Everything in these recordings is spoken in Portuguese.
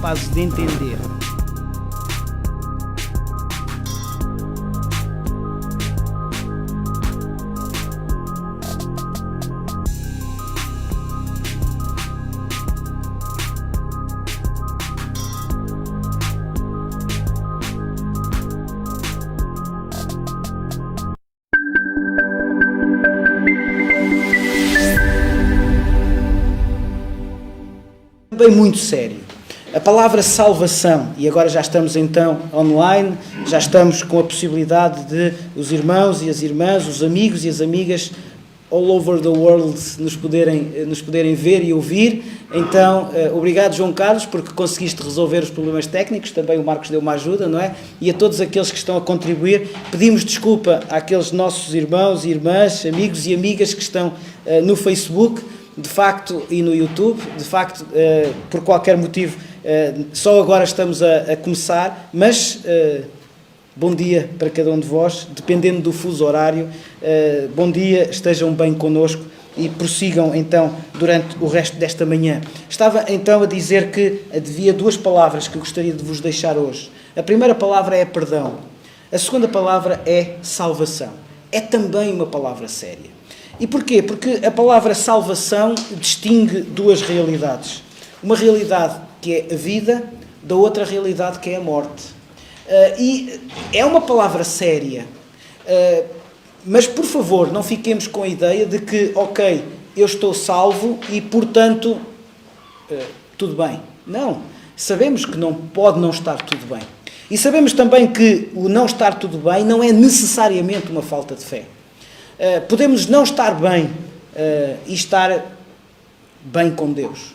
capazes de entender. Também muito sério. A palavra salvação, e agora já estamos então online, já estamos com a possibilidade de os irmãos e as irmãs, os amigos e as amigas all over the world nos poderem ver e ouvir. Então, obrigado João Carlos, porque conseguiste resolver os problemas técnicos, também o Marcos deu uma ajuda, não é? E a todos aqueles que estão a contribuir, pedimos desculpa àqueles nossos irmãos e irmãs, amigos e amigas que estão no Facebook, de facto, e no YouTube, de facto, por qualquer motivo, só agora estamos a começar, mas bom dia para cada um de vós, dependendo do fuso horário, bom dia, estejam bem connosco e prossigam então durante o resto desta manhã. Estava então a dizer que havia duas palavras que eu gostaria de vos deixar hoje. A primeira palavra é perdão, a segunda palavra é salvação. É também uma palavra séria. E porquê? Porque a palavra salvação distingue duas realidades. Uma realidade que é a vida, da outra realidade que é a morte. E é uma palavra séria, mas por favor não fiquemos com a ideia de que, ok, eu estou salvo e portanto tudo bem. Não, sabemos que não pode não estar tudo bem. E sabemos também que o não estar tudo bem não é necessariamente uma falta de fé. Podemos não estar bem e estar bem com Deus.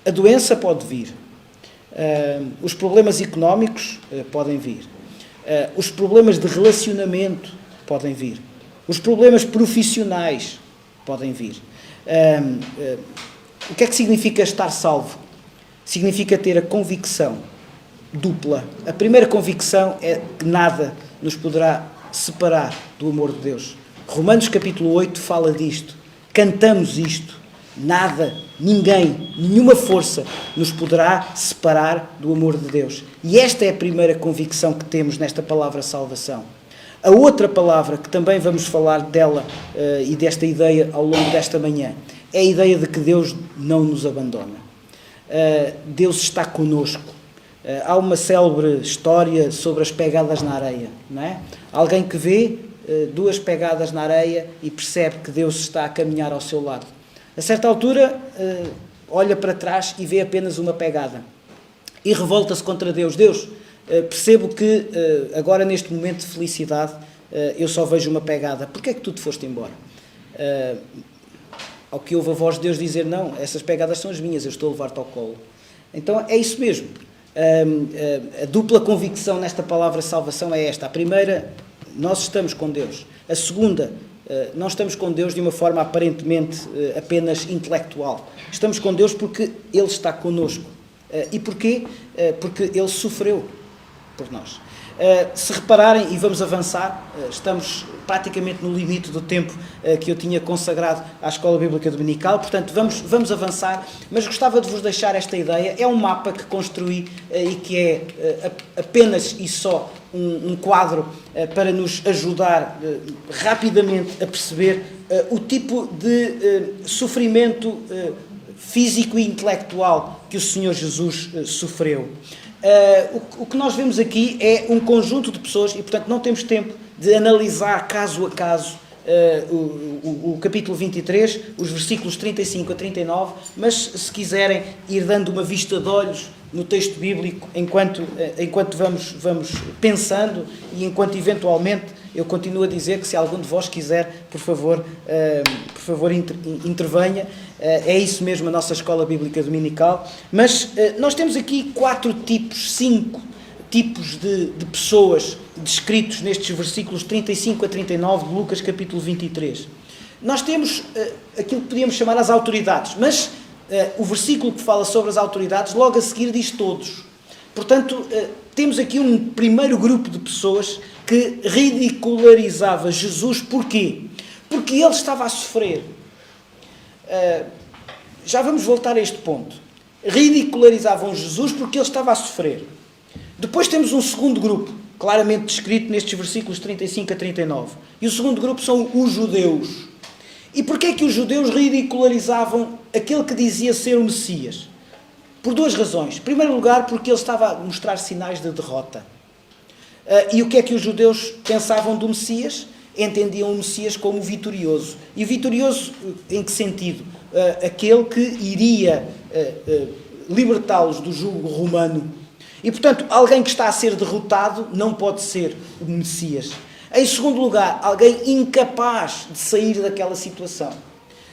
A doença pode vir. Os problemas económicos podem vir. Os problemas de relacionamento podem vir. Os problemas profissionais podem vir. O que é que significa estar salvo? Significa ter a convicção dupla. A primeira convicção é que nada nos poderá separar do amor de Deus. Romanos capítulo 8 fala disto. Cantamos isto. Nada, ninguém, nenhuma força nos poderá separar do amor de Deus. E esta é a primeira convicção que temos nesta palavra salvação. A outra palavra, que também vamos falar dela e desta ideia ao longo desta manhã, é a ideia de que Deus não nos abandona. Deus está conosco. Há uma célebre história sobre as pegadas na areia, não é? Alguém que vê duas pegadas na areia e percebe que Deus está a caminhar ao seu lado. A certa altura, olha para trás e vê apenas uma pegada. E revolta-se contra Deus. Deus, percebo que agora neste momento de felicidade eu só vejo uma pegada. Porquê é que tu te foste embora? Ao que ouve a voz de Deus dizer, não, essas pegadas são as minhas, eu estou a levar-te ao colo. Então é isso mesmo. A dupla convicção nesta palavra salvação é esta. A primeira, nós estamos com Deus. A segunda, não estamos com Deus de uma forma aparentemente apenas intelectual. Estamos com Deus porque Ele está connosco. E porquê? Porque Ele sofreu por nós. Se repararem, e vamos avançar, estamos praticamente no limite do tempo que eu tinha consagrado à Escola Bíblica Dominical, portanto vamos avançar, mas gostava de vos deixar esta ideia. É um mapa que construí e que é apenas e só um quadro para nos ajudar rapidamente a perceber o tipo de sofrimento físico e intelectual que o Senhor Jesus sofreu. O que nós vemos aqui é um conjunto de pessoas e, portanto, não temos tempo de analisar caso a caso o capítulo 23, os versículos 35 a 39, mas se quiserem ir dando uma vista de olhos no texto bíblico enquanto vamos pensando e enquanto eventualmente eu continuo a dizer que se algum de vós quiser, por favor intervenha. É isso mesmo a nossa Escola Bíblica Dominical. Mas nós temos aqui 5 tipos de pessoas descritos nestes versículos 35 a 39 de Lucas capítulo 23. Nós temos aquilo que podíamos chamar as autoridades, mas o versículo que fala sobre as autoridades logo a seguir diz todos. Portanto, temos aqui um primeiro grupo de pessoas que ridicularizava Jesus. Porquê? Porque ele estava a sofrer. Já vamos voltar a este ponto. ridicularizavam Jesus porque ele estava a sofrer. Depois temos um segundo grupo, claramente descrito nestes versículos 35 a 39. E o segundo grupo são os judeus. E porquê é que os judeus ridicularizavam aquele que dizia ser o Messias? Por duas razões. Em primeiro lugar, porque ele estava a mostrar sinais de derrota. E o que é que os judeus pensavam do Messias? Entendiam o Messias como vitorioso. E vitorioso em que sentido? Aquele que iria libertá-los do jugo romano. E, portanto, alguém que está a ser derrotado não pode ser o Messias. Em segundo lugar, alguém incapaz de sair daquela situação.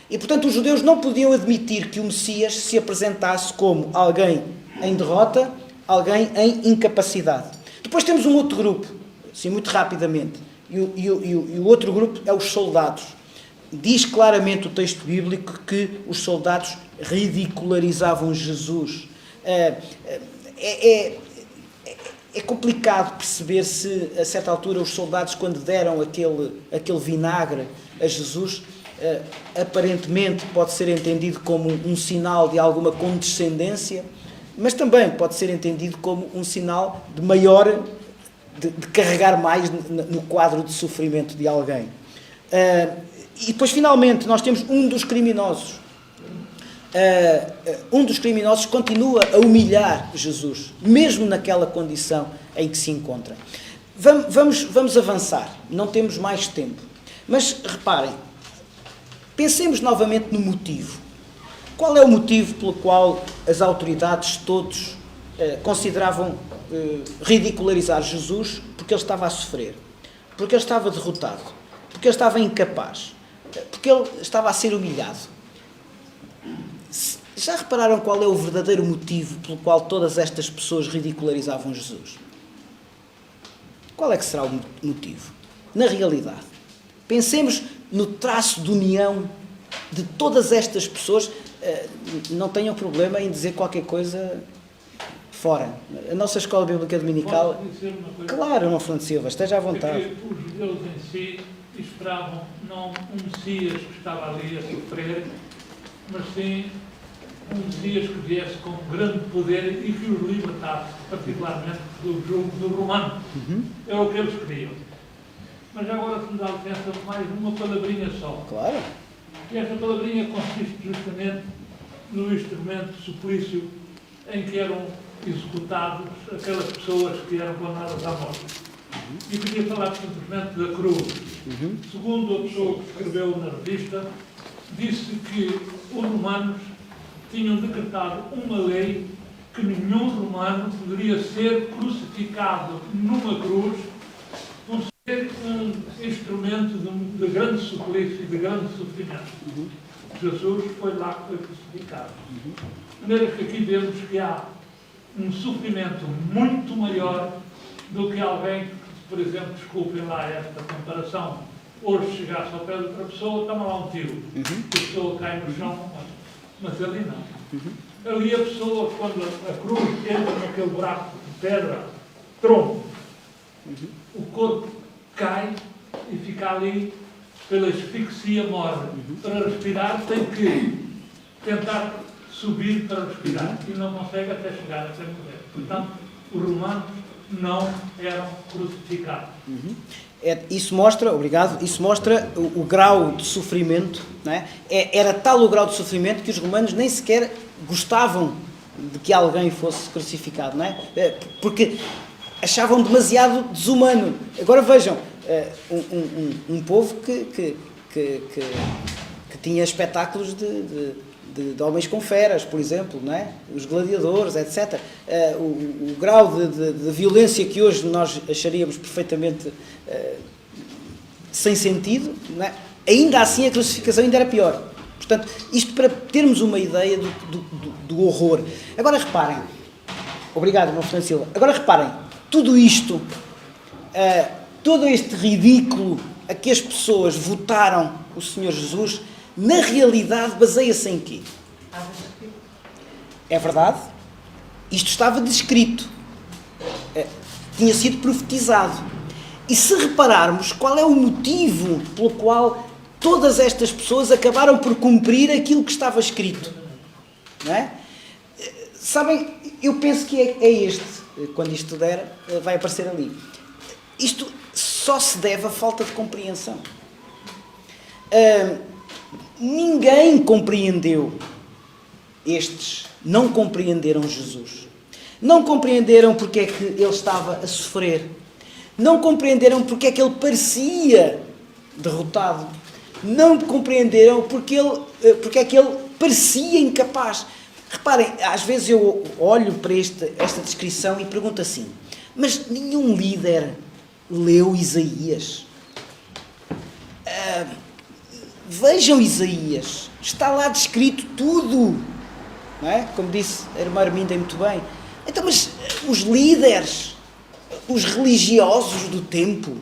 E, portanto, os judeus não podiam admitir que o Messias se apresentasse como alguém em derrota, alguém em incapacidade. Depois temos um outro grupo, assim, muito rapidamente. E o outro grupo é os soldados. Diz claramente o texto bíblico que os soldados ridicularizavam Jesus. É complicado perceber se, a certa altura, os soldados, quando deram aquele vinagre a Jesus, aparentemente pode ser entendido como um sinal de alguma condescendência, mas também pode ser entendido como um sinal de maior, de carregar mais no quadro de sofrimento de alguém. E depois, finalmente, nós temos um dos criminosos. Um dos criminosos continua a humilhar Jesus, mesmo naquela condição em que se encontra. Vamos avançar, não temos mais tempo. Mas reparem, pensemos novamente no motivo. Qual é o motivo pelo qual as autoridades todos consideravam ridicularizar Jesus? Porque ele estava a sofrer, porque ele estava derrotado, porque ele estava incapaz, porque ele estava a ser humilhado. Já repararam qual é o verdadeiro motivo pelo qual todas estas pessoas ridicularizavam Jesus? Qual é que será o motivo? Na realidade, pensemos no traço de união de todas estas pessoas. Não tenham problema em dizer qualquer coisa fora. A nossa escola bíblica dominical... Posso dizer uma coisa? Claro, irmão Fernando Silva, esteja à vontade. Porque os judeus em si esperavam não um Messias que estava ali a sofrer, mas sim um Messias que viesse com grande poder e que os libertasse, particularmente do jugo do romano. É o que eles queriam. Mas agora, se me dá licença, mais uma palavrinha só. Claro. E esta palavrinha consiste justamente no instrumento de suplício em que eram executados aquelas pessoas que eram condenadas à morte. E queria falar simplesmente da cruz. Segundo a pessoa que escreveu na revista, disse que os romanos tinham decretado uma lei que nenhum romano poderia ser crucificado numa cruz por ser um instrumento de grande suplício e de grande sofrimento. Jesus foi lá que foi crucificado. De maneira que aqui vemos que há um sofrimento muito maior do que alguém que, por exemplo, desculpem lá esta comparação, hoje chegasse ao pé de outra pessoa, toma lá um tiro. A pessoa cai no chão, mas ali não. Ali a pessoa, quando a cruz entra naquele buraco de pedra, trompa, o corpo cai e fica ali pela asfixia morre. Para respirar tem que tentar subir para respirar e não consegue até chegar até morrer. Portanto, os romanos não eram crucificados. Isso mostra, obrigado, isso mostra o grau de sofrimento, não é? Era tal o grau de sofrimento que os romanos nem sequer gostavam de que alguém fosse crucificado, não é? Porque achavam demasiado desumano. Agora vejam, um povo que tinha espetáculos de homens com feras, por exemplo, não é? Os gladiadores, etc. O grau de violência que hoje nós acharíamos perfeitamente sem sentido, não é? Ainda assim a crucificação ainda era pior. Portanto, isto para termos uma ideia do horror. Agora reparem, obrigado, irmão Fernando Silva, agora reparem, tudo isto, todo este ridículo a que as pessoas votaram o Senhor Jesus, na realidade baseia-se em quê? É verdade? Isto estava descrito. Tinha sido profetizado. E se repararmos qual é o motivo pelo qual todas estas pessoas acabaram por cumprir aquilo que estava escrito, não é? Sabem, eu penso que é este. Quando isto der, vai aparecer ali. Isto só se deve à falta de compreensão. Ninguém compreendeu. Estes não compreenderam Jesus. Não compreenderam porque é que ele estava a sofrer. Não compreenderam porque é que ele parecia derrotado. Não compreenderam porque é que ele parecia incapaz. Reparem, às vezes eu olho para esta descrição e pergunto assim, mas nenhum líder leu Isaías? Vejam Isaías, está lá descrito tudo, não é? Como disse a irmã Arminda muito bem. Então, mas os líderes, os religiosos do tempo,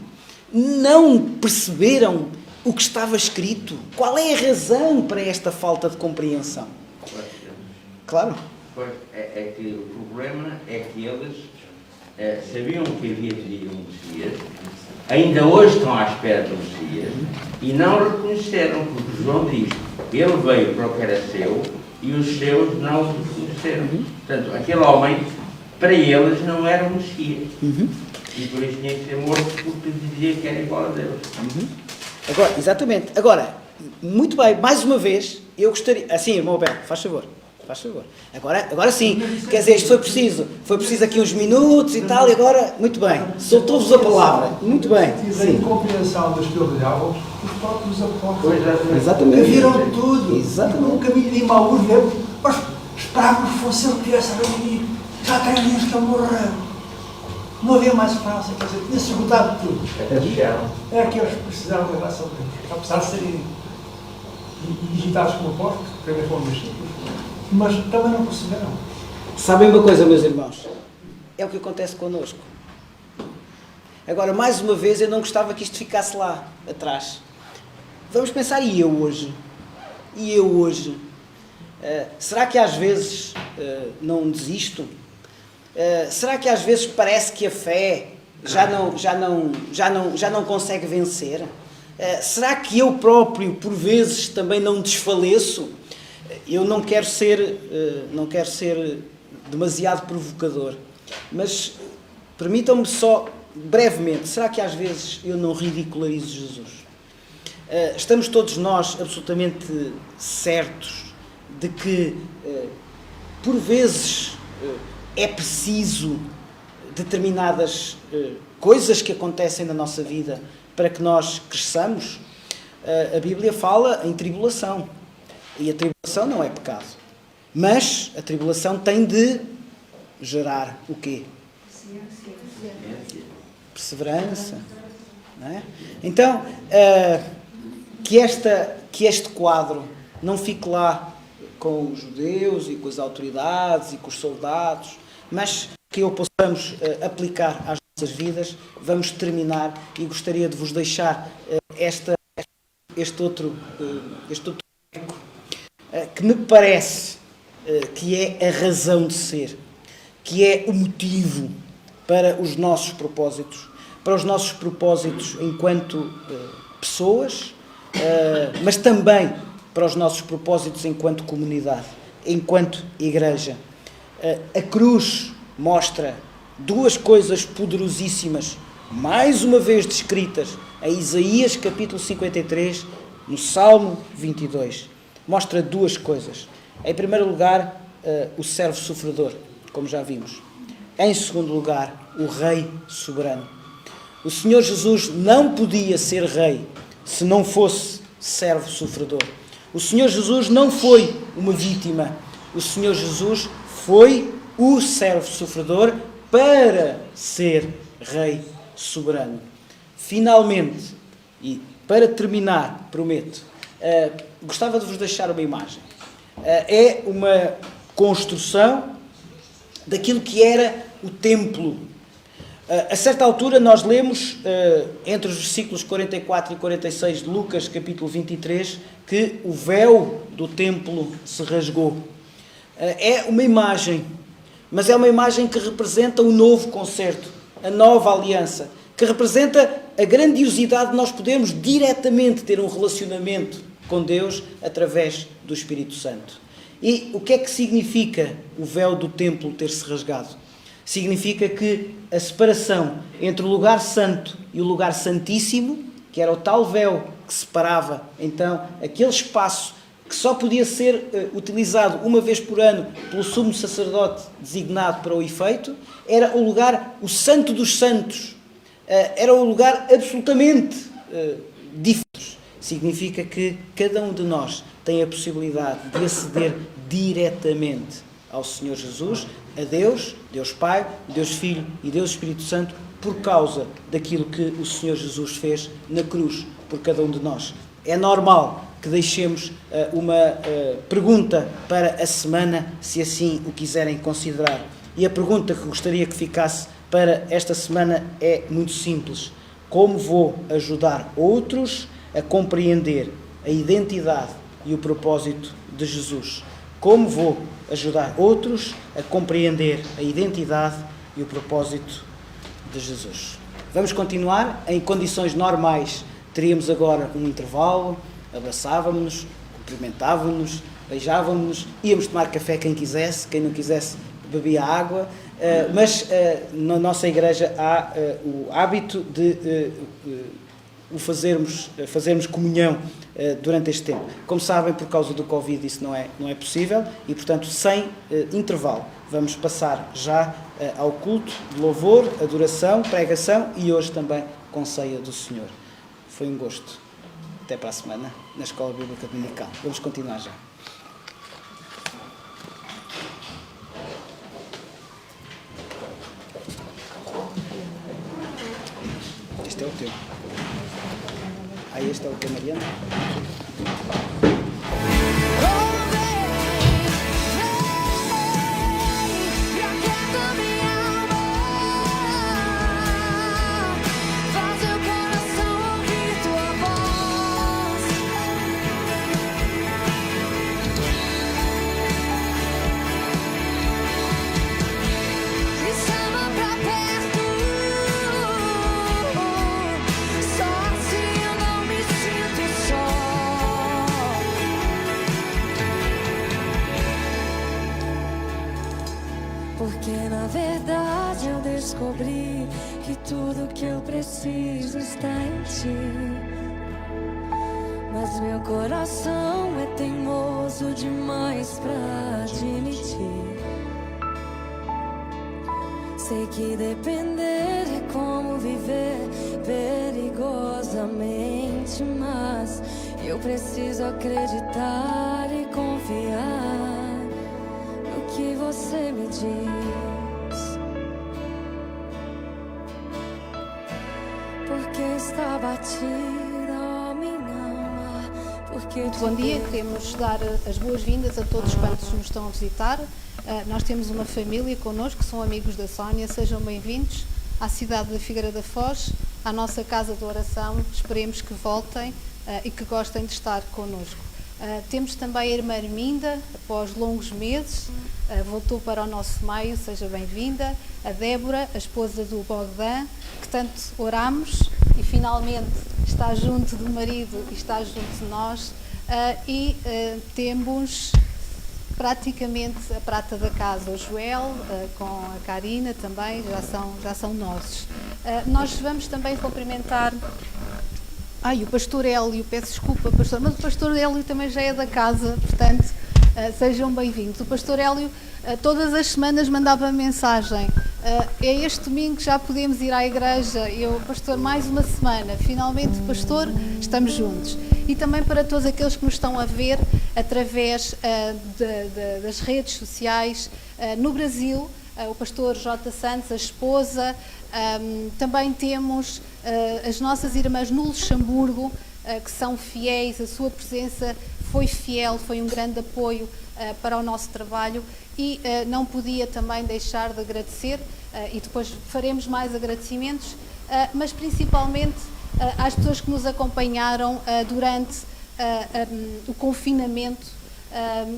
não perceberam o que estava escrito? Qual é a razão para esta falta de compreensão? Claro. Pois, é que o problema é que eles sabiam que havia de vir um Messias, ainda hoje estão à espera do Messias, e não reconheceram, porque João diz, ele veio para o que era seu, e os seus não o reconheceram. Portanto, aquele homem, para eles, não era o Messias. E por isso tinha que ser morto, porque dizia que era igual a Deus. Agora, exatamente. Agora, muito bem, mais uma vez, eu gostaria... Assim, irmão Alberto, faz favor. Faz favor. Agora sim. Quer dizer, isto foi preciso aqui uns minutos e tal, e agora, muito bem. Soltou-vos a palavra. Muito bem. A incompreensão dos teus diálogos, os próprios apóstolos. Exatamente. Viram tudo. Exatamente. No caminho de Imaús, mas esperávamos que fosse ele que viesse a venir. Já tem dias que ele morreu. Não havia mais esperança, quer dizer, tinha-se esgotado tudo. É que eles precisaram da graça de Deus. Apesar de serem digitados como apóstolos, também foram discípulos, mas também não perceberam. Sabem uma coisa, meus irmãos? É o que acontece connosco. Agora, mais uma vez, eu não gostava que isto ficasse lá, atrás. Vamos pensar, e eu hoje? E eu hoje? Será que às vezes não desisto? Será que às vezes parece que a fé já não consegue vencer? Será que eu próprio, por vezes, também não desfaleço? Eu não quero ser demasiado provocador, mas permitam-me só, brevemente, será que às vezes eu não ridicularizo Jesus? Estamos todos nós absolutamente certos de que, por vezes, é preciso determinadas coisas que acontecem na nossa vida para que nós cresçamos? A Bíblia fala em tribulação. E a tribulação não é pecado. Mas a tribulação tem de gerar o quê? Perseverança. Não é? Então, que este quadro não fique lá com os judeus e com as autoridades e com os soldados, mas que o possamos aplicar às nossas vidas. Vamos terminar e gostaria de vos deixar este outro que me parece que é a razão de ser, que é o motivo para os nossos propósitos, enquanto pessoas, mas também para os nossos propósitos enquanto comunidade, enquanto igreja. A cruz mostra duas coisas poderosíssimas, mais uma vez descritas em Isaías capítulo 53, no Salmo 22. Mostra duas coisas. Em primeiro lugar, o servo sofredor, como já vimos. Em segundo lugar, o rei soberano. O Senhor Jesus não podia ser rei se não fosse servo sofredor. O Senhor Jesus não foi uma vítima. O Senhor Jesus foi o servo sofredor para ser rei soberano. Finalmente, e para terminar, prometo, gostava de vos deixar uma imagem. É uma construção daquilo que era o templo. A certa altura nós lemos, entre os versículos 44 e 46 de Lucas, capítulo 23, que o véu do templo se rasgou. É uma imagem, mas é uma imagem que representa o novo concerto, a nova aliança, que representa a grandiosidade de nós podermos diretamente ter um relacionamento com Deus através do Espírito Santo. E o que é que significa o véu do templo ter-se rasgado? Significa que a separação entre o lugar santo e o lugar santíssimo, que era o tal véu que separava então aquele espaço que só podia ser utilizado uma vez por ano pelo sumo sacerdote designado para o efeito, era o lugar, o santo dos santos, era o lugar absolutamente diferente. Significa que cada um de nós tem a possibilidade de aceder diretamente ao Senhor Jesus, a Deus, Deus Pai, Deus Filho e Deus Espírito Santo, por causa daquilo que o Senhor Jesus fez na cruz por cada um de nós. É normal que deixemos uma pergunta para a semana, se assim o quiserem considerar. E a pergunta que gostaria que ficasse para esta semana é muito simples. Como vou ajudar outros a compreender a identidade e o propósito de Jesus? Como vou ajudar outros a compreender a identidade e o propósito de Jesus? Vamos continuar. Em condições normais, teríamos agora um intervalo, abraçávamos-nos, cumprimentávamos-nos, beijávamos-nos, íamos tomar café quem quisesse, quem não quisesse bebia água, mas na nossa igreja há o hábito de fazermos comunhão durante este tempo. Como sabem, por causa do Covid isso não é possível e, portanto, sem intervalo. Vamos passar já ao culto de louvor, adoração, pregação e hoje também com ceia do Senhor. Foi um gosto. Até para a semana, na Escola Bíblica Dominical. Vamos continuar já. Este é o teu. Este é o teu, Mariana. Descobri que tudo que eu preciso está em ti, mas meu coração é teimoso demais pra admitir. Sei que depender é como viver perigosamente, mas eu preciso acreditar e confiar no que você me diz. Está batida, oh minha alma, porque bom dia, queremos dar as boas-vindas a todos quantos nos estão a visitar. Nós temos uma família connosco, que são amigos da Sónia. Sejam bem-vindos à cidade da Figueira da Foz, à nossa casa de oração. Esperemos que voltem e que gostem de estar connosco. Temos também a irmã Arminda, após longos meses, voltou para o nosso meio. Seja bem-vinda. A Débora, a esposa do Bogdan, que tanto oramos e finalmente está junto do marido e está junto de nós. Temos praticamente a prata da casa, o Joel, com a Karina também, já são nossos. Nós vamos também cumprimentar o pastor Hélio, peço desculpa, pastor, mas o pastor Hélio também já é da casa, portanto, sejam bem-vindos. O pastor Hélio todas as semanas mandava mensagem: é este domingo que já podemos ir à igreja. Pastor, mais uma semana, finalmente, pastor, estamos juntos. E também para todos aqueles que nos estão a ver através das redes sociais no Brasil, o pastor J. Santos, a esposa. Também temos as nossas irmãs no Luxemburgo, que são fiéis. A sua presença foi fiel, foi um grande apoio para o nosso trabalho e não podia também deixar de agradecer, e depois faremos mais agradecimentos, mas principalmente às pessoas que nos acompanharam durante o confinamento,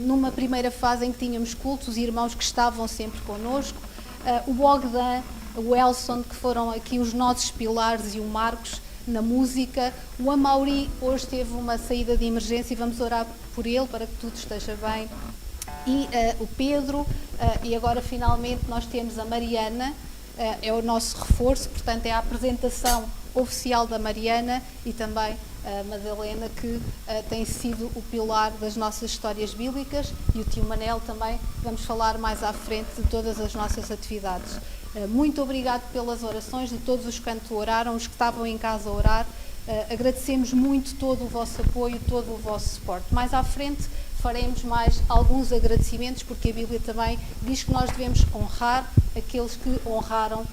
numa primeira fase em que tínhamos cultos, os irmãos que estavam sempre connosco, o Bogdan, o Elson, que foram aqui os nossos pilares, e o Marcos na música. O Amauri hoje teve uma saída de emergência e vamos orar por ele para que tudo esteja bem. e o Pedro, e agora finalmente nós temos a Mariana, é o nosso reforço, portanto é a apresentação oficial da Mariana e também a Madalena, que tem sido o pilar das nossas histórias bíblicas, e o tio Manel também. Vamos falar mais à frente de todas as nossas atividades. Muito obrigado pelas orações de todos os que oraram, os que estavam em casa a orar. Agradecemos muito todo o vosso apoio, todo o vosso suporte. Mais à frente faremos mais alguns agradecimentos, porque a Bíblia também diz que nós devemos honrar aqueles que honraram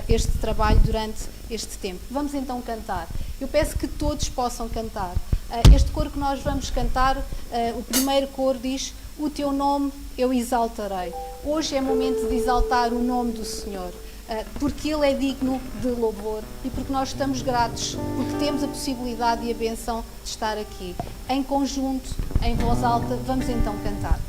este trabalho durante este tempo. Vamos então cantar. Eu peço que todos possam cantar. Este coro que nós vamos cantar, o primeiro coro diz: o teu nome eu exaltarei. Hoje é momento de exaltar o nome do Senhor, porque Ele é digno de louvor e porque nós estamos gratos, porque temos a possibilidade e a bênção de estar aqui. Em conjunto, em voz alta, vamos então cantar.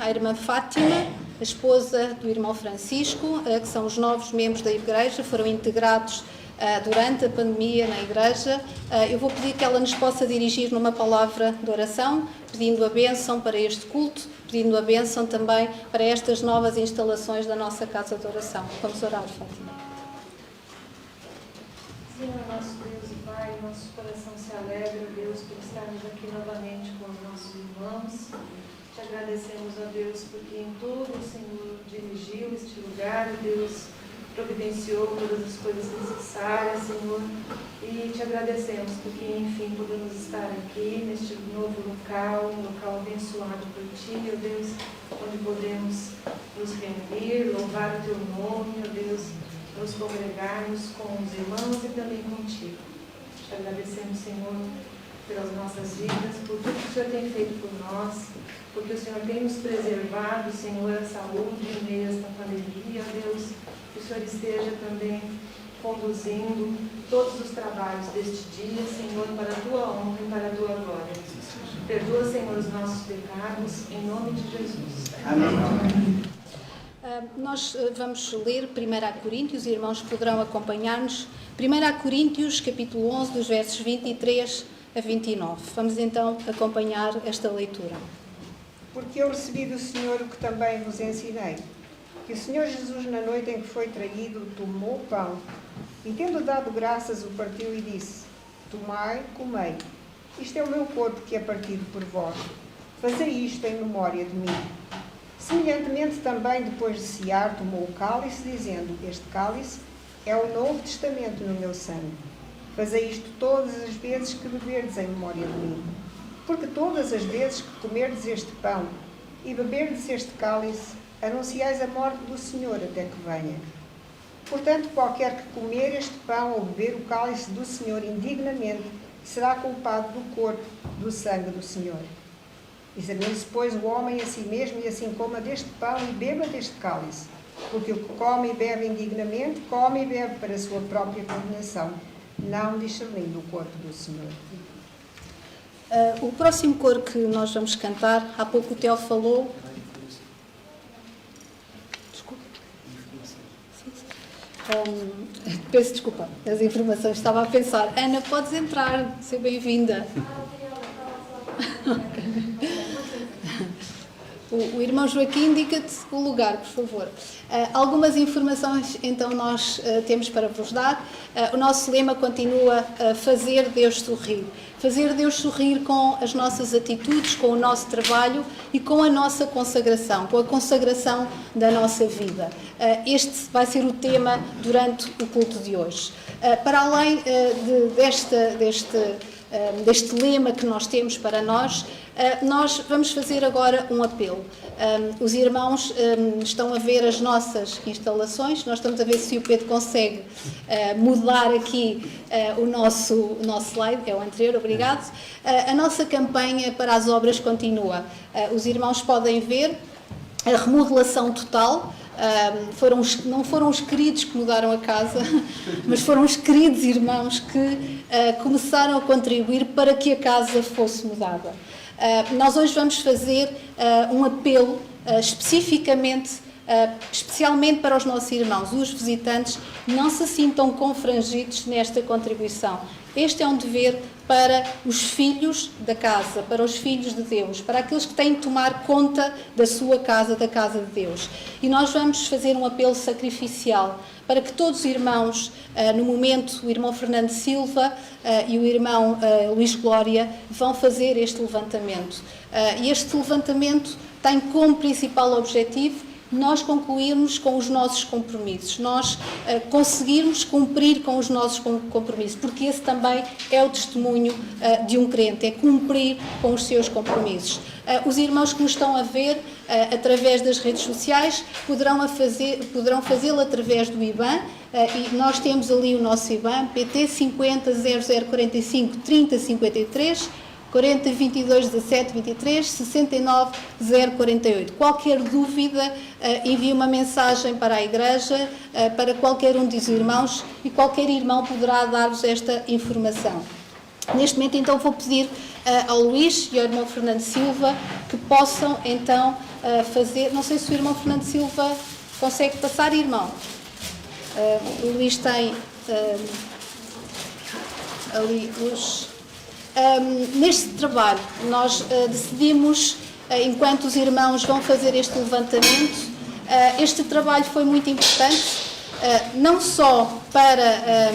A irmã Fátima, a esposa do irmão Francisco, que são os novos membros da igreja, foram integrados durante a pandemia na igreja. Eu vou pedir que ela nos possa dirigir numa palavra de oração, pedindo a bênção para este culto, pedindo a bênção também para estas novas instalações da nossa casa de oração. Vamos orar, Fátima. Senhor, nosso Deus e Pai, nosso coração se alegra, Deus, por estarmos aqui novamente com os nossos irmãos. Te agradecemos, ó Deus, porque em tudo o Senhor dirigiu este lugar, Deus providenciou todas as coisas necessárias, Senhor, e te agradecemos porque, enfim, podemos estar aqui neste novo local, um local abençoado por Ti, ó Deus, onde podemos nos reunir, louvar o Teu nome, ó Deus, nos congregarmos com os irmãos e também contigo. Te agradecemos, Senhor, pelas nossas vidas, por tudo que o Senhor tem feito por nós, porque o Senhor tem nos preservado, Senhor, a saúde em meio a esta pandemia, ó Deus, que o Senhor esteja também conduzindo todos os trabalhos deste dia, Senhor, para a Tua honra e para a Tua glória. Perdoa, Senhor, os nossos pecados, em nome de Jesus. Amém. Nós vamos ler 1 Coríntios, os irmãos poderão acompanhar-nos. 1 Coríntios, capítulo 11, dos versos 23 a 29. Vamos então acompanhar esta leitura. Porque eu recebi do Senhor o que também vos ensinei, que o Senhor Jesus, na noite em que foi traído, tomou o pão, e tendo dado graças, o partiu e disse: Tomai, comei, Isto é o meu corpo que é partido por vós. Fazei isto em memória de mim. Semelhantemente também, depois de cear, tomou o cálice, dizendo: este cálice é o novo testamento no meu sangue. Fazei isto todas as vezes que beberdes em memória de mim. Porque todas as vezes que comerdes este pão e beberdes este cálice, anunciais a morte do Senhor até que venha. Portanto, qualquer que comer este pão ou beber o cálice do Senhor indignamente, será culpado do corpo, do sangue do Senhor. Examine-se, pois, o homem a si mesmo, e assim coma deste pão e beba deste cálice. Porque o que come e bebe indignamente, come e bebe para a sua própria condenação, não discernindo o corpo do Senhor. O próximo coro que nós vamos cantar, há pouco o Theo falou. Desculpa. Peço desculpa, as informações, estava a pensar. Ana, podes entrar, seja bem-vinda. O irmão Joaquim, indica-te o lugar, por favor. Algumas informações, então, nós temos para vos dar. O nosso lema continua a fazer Deus sorrir. Fazer Deus sorrir com as nossas atitudes, com o nosso trabalho e com a nossa consagração, com a consagração da nossa vida. Este vai ser o tema durante o culto de hoje. Para além deste lema que nós temos para nós vamos fazer agora um apelo. Os irmãos estão a ver as nossas instalações, nós estamos a ver se o Pedro consegue mudar aqui o nosso slide, é o anterior, obrigado. A nossa campanha para as obras continua. Os irmãos podem ver a remodelação total. Não foram os queridos que mudaram a casa, mas foram os queridos irmãos que começaram a contribuir para que a casa fosse mudada. Nós hoje vamos fazer um apelo especialmente para os nossos irmãos, os visitantes, não se sintam confrangidos nesta contribuição. Este é um dever para os filhos da casa, para os filhos de Deus, para aqueles que têm de tomar conta da sua casa, da casa de Deus. E nós vamos fazer um apelo sacrificial para que todos os irmãos, no momento o irmão Fernando Silva e o irmão Luís Glória, vão fazer este levantamento. E este levantamento tem como principal objetivo nós concluirmos com os nossos compromissos, nós conseguirmos cumprir com os nossos compromissos, porque esse também é o testemunho de um crente, é cumprir com os seus compromissos. Os irmãos que nos estão a ver através das redes sociais poderão fazê-lo através do IBAN, e nós temos ali o nosso IBAN, PT 50 0045 30 53 40 22 17 23 69 048. Qualquer dúvida, envie uma mensagem para a Igreja, para qualquer um dos irmãos, e qualquer irmão poderá dar-vos esta informação. Neste momento, então, vou pedir ao Luís e ao irmão Fernando Silva que possam, então, fazer... Não sei se o irmão Fernando Silva consegue passar, irmão. O Luís tem ali os... Neste trabalho, nós decidimos, enquanto os irmãos vão fazer este levantamento, este trabalho foi muito importante, não só para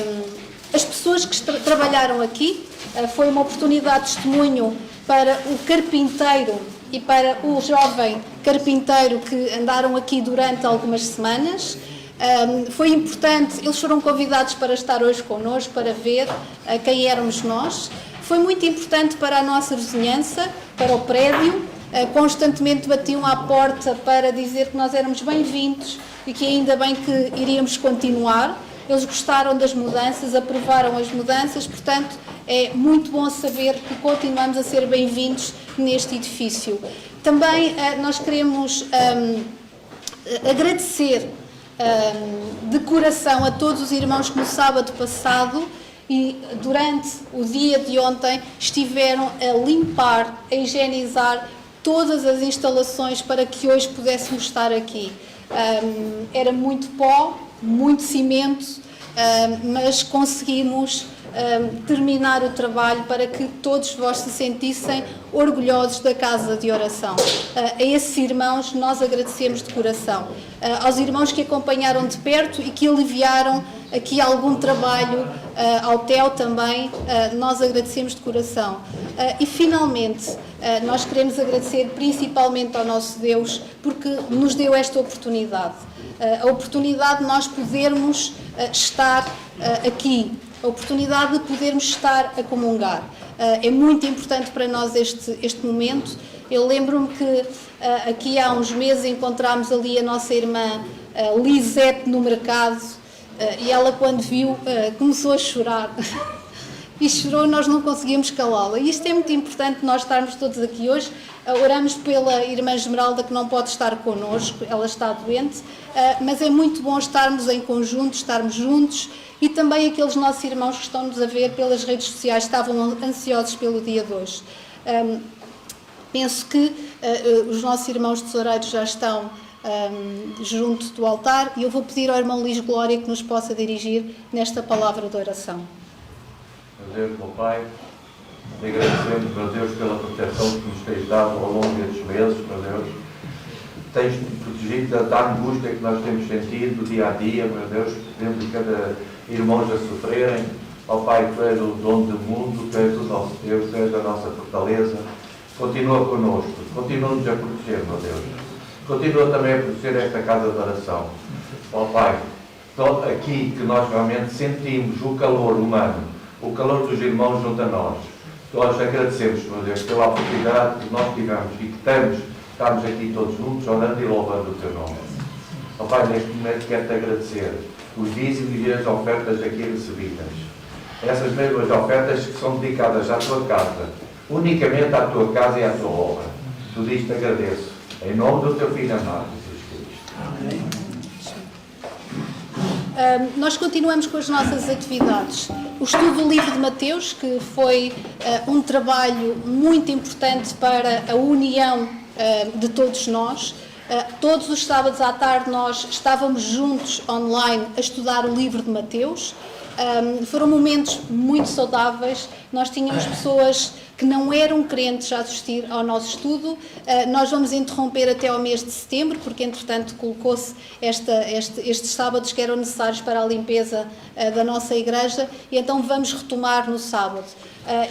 as pessoas que trabalharam aqui, foi uma oportunidade de testemunho para o carpinteiro e para o jovem carpinteiro que andaram aqui durante algumas semanas. Foi importante, eles foram convidados para estar hoje connosco, para ver quem éramos nós. Foi muito importante para a nossa vizinhança, para o prédio, constantemente batiam à porta para dizer que nós éramos bem-vindos e que ainda bem que iríamos continuar. Eles gostaram das mudanças, aprovaram as mudanças, portanto é muito bom saber que continuamos a ser bem-vindos neste edifício. Também nós queremos agradecer de coração a todos os irmãos que no sábado passado e durante o dia de ontem estiveram a limpar, a higienizar todas as instalações para que hoje pudéssemos estar aqui. Era muito pó, muito cimento, mas conseguimos terminar o trabalho para que todos vós se sentissem orgulhosos da casa de oração. A esses irmãos nós agradecemos de coração. Aos irmãos que acompanharam de perto e que aliviaram aqui algum trabalho, ao Theo também, nós agradecemos de coração. E finalmente, nós queremos agradecer principalmente ao nosso Deus porque nos deu esta oportunidade. A oportunidade de nós podermos estar aqui, a oportunidade de podermos estar a comungar. É muito importante para nós este momento. Eu lembro-me que aqui há uns meses encontramos ali a nossa irmã Lisete no mercado e ela, quando viu, começou a chorar. E chorou, nós não conseguimos calá-la. E isto é muito importante, nós estarmos todos aqui hoje. Oramos pela irmã Esmeralda, que não pode estar connosco, ela está doente, mas é muito bom estarmos em conjunto, estarmos juntos, e também aqueles nossos irmãos que estão-nos a ver pelas redes sociais, estavam ansiosos pelo dia de hoje. Penso que os nossos irmãos tesoureiros já estão junto do altar, e eu vou pedir ao irmão Luís Glória que nos possa dirigir nesta palavra de oração. Meu Deus, meu Pai, te agradecemos, meu Deus, pela proteção que nos tens dado ao longo destes meses, meu Deus. Tens-nos protegido da angústia que nós temos sentido dia a dia, meu Deus, dentro de cada irmão a sofrerem. Ó Pai, Tu és o dono do mundo, Tu és o nosso Deus, Tu és a nossa fortaleza. Continua connosco, continua-nos a proteger, meu Deus. Continua também a proteger esta casa de oração. Ó Pai, aqui que nós realmente sentimos o calor humano, o calor dos irmãos junto a nós. Nós agradecemos, meu Deus, pela oportunidade que nós tivemos e que estamos aqui todos juntos, orando e louvando o Teu nome. Ó Pai, neste momento quero-Te agradecer os dízimos e as ofertas aqui recebidas. Essas mesmas ofertas que são dedicadas à Tua casa, unicamente à Tua casa e à Tua obra. Tudo isto agradeço. Em nome do Teu Filho amado, Jesus Cristo. Amém. Nós continuamos com as nossas atividades. O estudo do livro de Mateus, que foi um trabalho muito importante para a união de todos nós. Todos os sábados à tarde nós estávamos juntos online a estudar o livro de Mateus. Foram momentos muito saudáveis. Nós tínhamos pessoas que não eram crentes a assistir ao nosso estudo. Nós vamos interromper até ao mês de setembro, porque entretanto colocou-se estes sábados que eram necessários para a limpeza da nossa igreja, e então vamos retomar no sábado.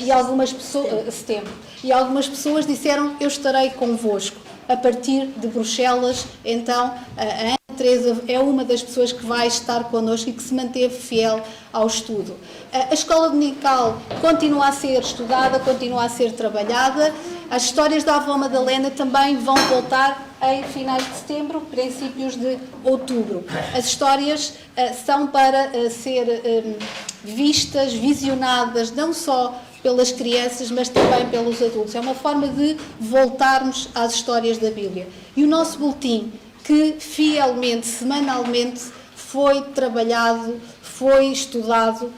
E algumas pessoas, setembro, e algumas pessoas disseram: eu estarei convosco a partir de Bruxelas. Então a Ana Teresa é uma das pessoas que vai estar connosco e que se manteve fiel ao estudo. A escola dominical continua a ser estudada, continua a ser trabalhada. As histórias da avó Madalena também vão voltar em finais de setembro, princípios de outubro. As histórias são para ser vistas, visionadas, não só pelas crianças, mas também pelos adultos. É uma forma de voltarmos às histórias da Bíblia. E o nosso boletim, que fielmente, semanalmente, foi trabalhado, foi estudado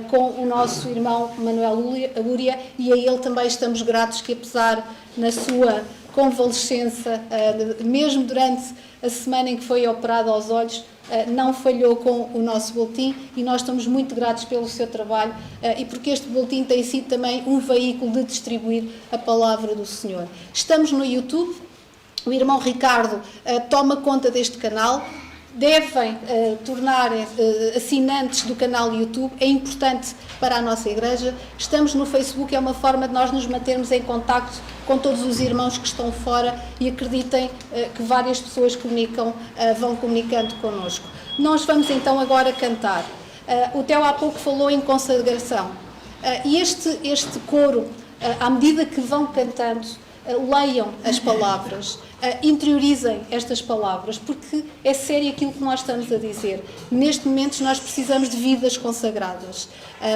com o nosso irmão Manuel Lúria, e a ele também estamos gratos que, apesar na sua convalescença, mesmo durante a semana em que foi operado aos olhos, não falhou com o nosso boletim, e nós estamos muito gratos pelo seu trabalho e porque este boletim tem sido também um veículo de distribuir a palavra do Senhor. Estamos no YouTube, o irmão Ricardo toma conta deste canal. Devem tornar assinantes do canal YouTube, é importante para a nossa igreja. Estamos no Facebook, é uma forma de nós nos mantermos em contacto com todos os irmãos que estão fora, e acreditem que várias pessoas vão comunicando connosco. Nós vamos então agora cantar. O Theo há pouco falou em consagração, e este coro, à medida que vão cantando, leiam as palavras, interiorizem estas palavras, porque é sério aquilo que nós estamos a dizer. Neste momento nós precisamos de vidas consagradas.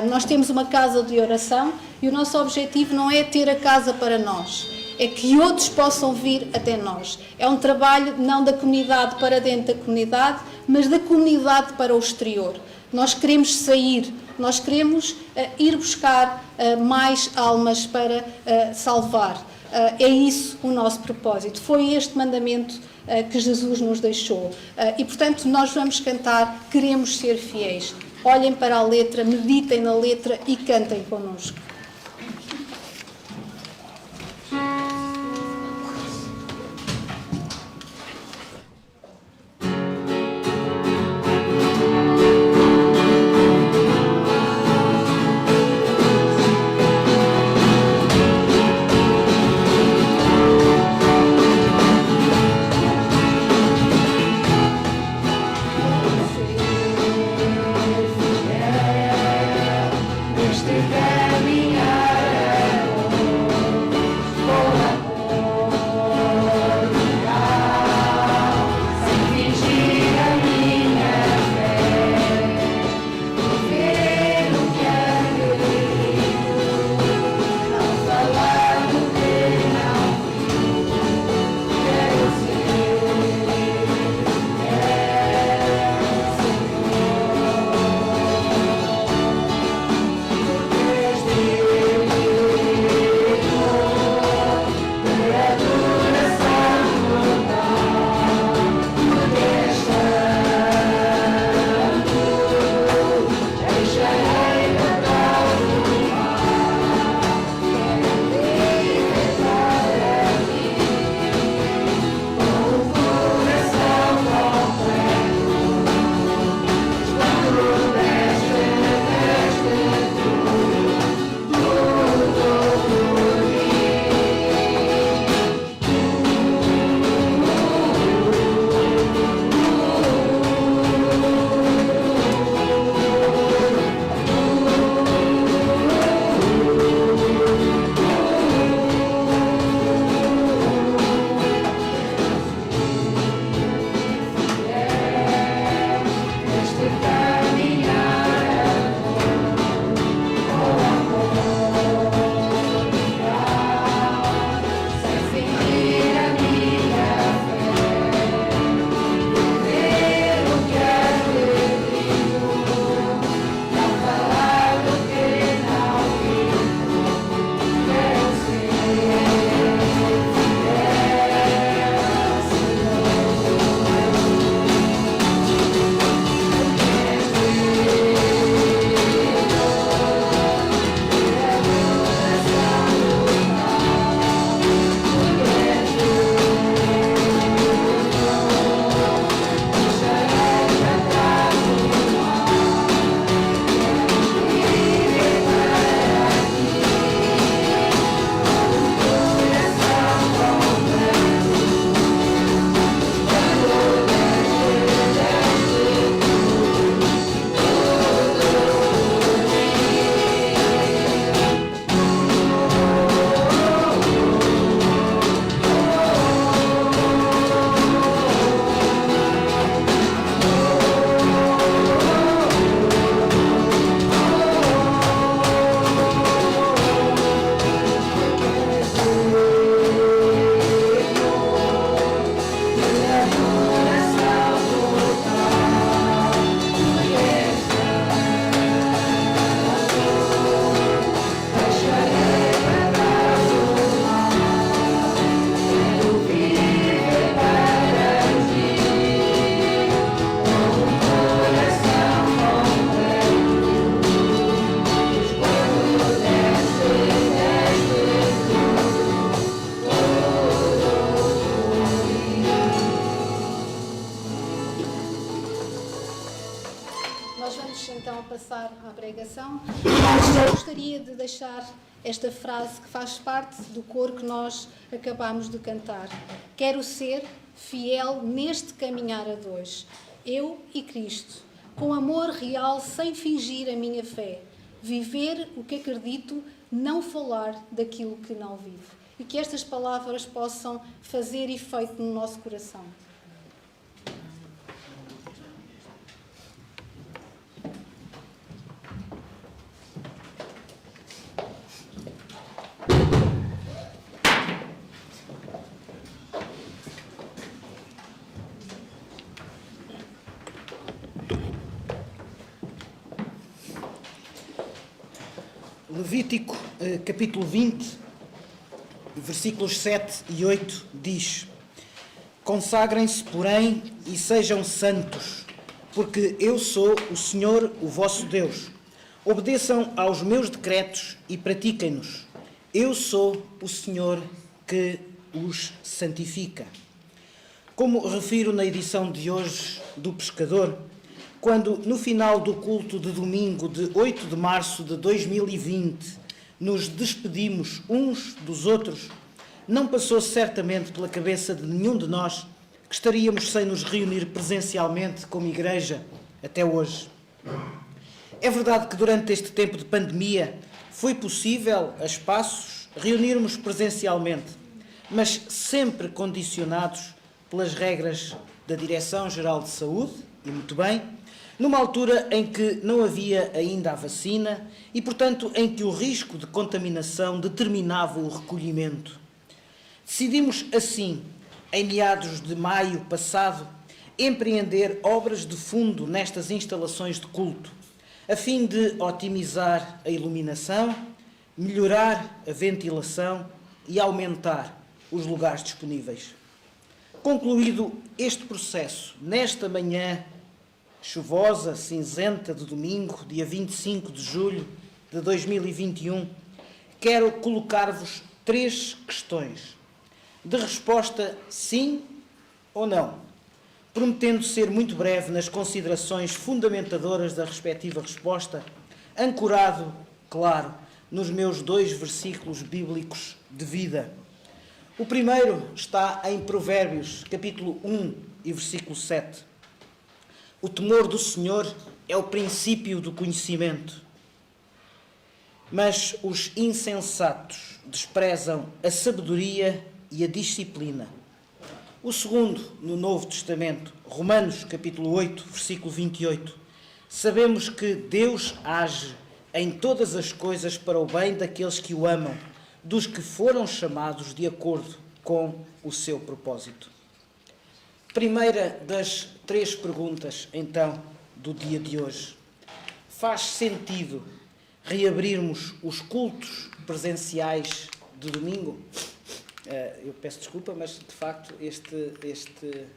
Nós temos uma casa de oração e o nosso objetivo não é ter a casa para nós, é que outros possam vir até nós. É um trabalho não da comunidade para dentro da comunidade, mas da comunidade para o exterior. Nós queremos sair, nós queremos ir buscar mais almas para salvar. É isso o nosso propósito. Foi este mandamento que Jesus nos deixou. E, portanto, nós vamos cantar Queremos Ser Fiéis. Olhem para a letra, meditem na letra e cantem connosco. Nós vamos então passar à pregação, mas eu gostaria de deixar esta frase que faz parte do coro que nós acabamos de cantar. Quero ser fiel neste caminhar a dois, eu e Cristo, com amor real, sem fingir a minha fé, viver o que acredito, não falar daquilo que não vivo. E que estas palavras possam fazer efeito no nosso coração. Levítico, capítulo 20, versículos 7 e 8, diz: Consagrem-se, porém, e sejam santos, porque eu sou o Senhor, o vosso Deus. Obedeçam aos meus decretos e pratiquem-nos. Eu sou o Senhor que os santifica. Como refiro na edição de hoje do Pescador, quando no final do culto de domingo de 8 de março de 2020 nos despedimos uns dos outros, não passou certamente pela cabeça de nenhum de nós que estaríamos sem nos reunir presencialmente como igreja até hoje. É verdade que durante este tempo de pandemia foi possível, a espaços, reunirmos presencialmente, mas sempre condicionados pelas regras da Direção-Geral de Saúde, e muito bem, numa altura em que não havia ainda a vacina e, portanto, em que o risco de contaminação determinava o recolhimento. Decidimos, assim, em meados de maio passado, empreender obras de fundo nestas instalações de culto, a fim de otimizar a iluminação, melhorar a ventilação e aumentar os lugares disponíveis. Concluído este processo, nesta manhã chuvosa, cinzenta de domingo, dia 25 de julho de 2021, quero colocar-vos 3 questões, de resposta sim ou não, prometendo ser muito breve nas considerações fundamentadoras da respectiva resposta, ancorado, claro, nos meus 2 versículos bíblicos de vida. O primeiro está em Provérbios, capítulo 1 e versículo 7. O temor do Senhor é o princípio do conhecimento, mas os insensatos desprezam a sabedoria e a disciplina. O segundo, no Novo Testamento, Romanos, capítulo 8, versículo 28. Sabemos que Deus age em todas as coisas para o bem daqueles que o amam, dos que foram chamados de acordo com o seu propósito. Primeira das 3 perguntas, então, do dia de hoje. Faz sentido reabrirmos os cultos presenciais de domingo? Eu peço desculpa, mas de facto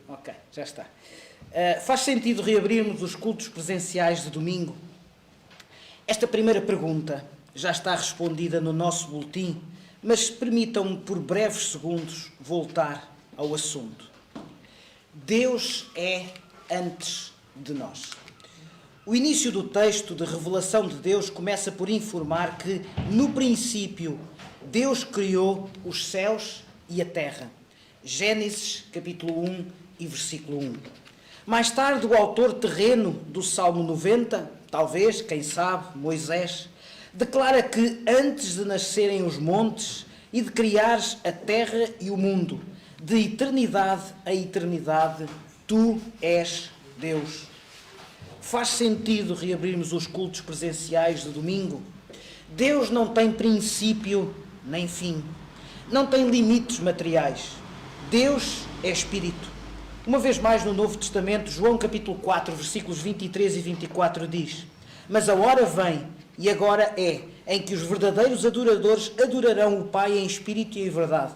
ok, já está. Faz sentido reabrirmos os cultos presenciais de domingo? Esta primeira pergunta já está respondida no nosso boletim, mas permitam-me por breves segundos voltar ao assunto. Deus é antes de nós. O início do texto de revelação de Deus começa por informar que, no princípio, Deus criou os céus e a terra. Gênesis, capítulo 1 e versículo 1. Mais tarde, o autor terreno do Salmo 90, talvez, quem sabe, Moisés, declara que antes de nascerem os montes e de criares a terra e o mundo, de eternidade a eternidade, tu és Deus. Faz sentido reabrirmos os cultos presenciais de domingo? Deus não tem princípio nem fim. Não tem limites materiais. Deus é Espírito. Uma vez mais no Novo Testamento, João capítulo 4, versículos 23 e 24 diz: Mas a hora vem, e agora é, em que os verdadeiros adoradores adorarão o Pai em Espírito e em verdade.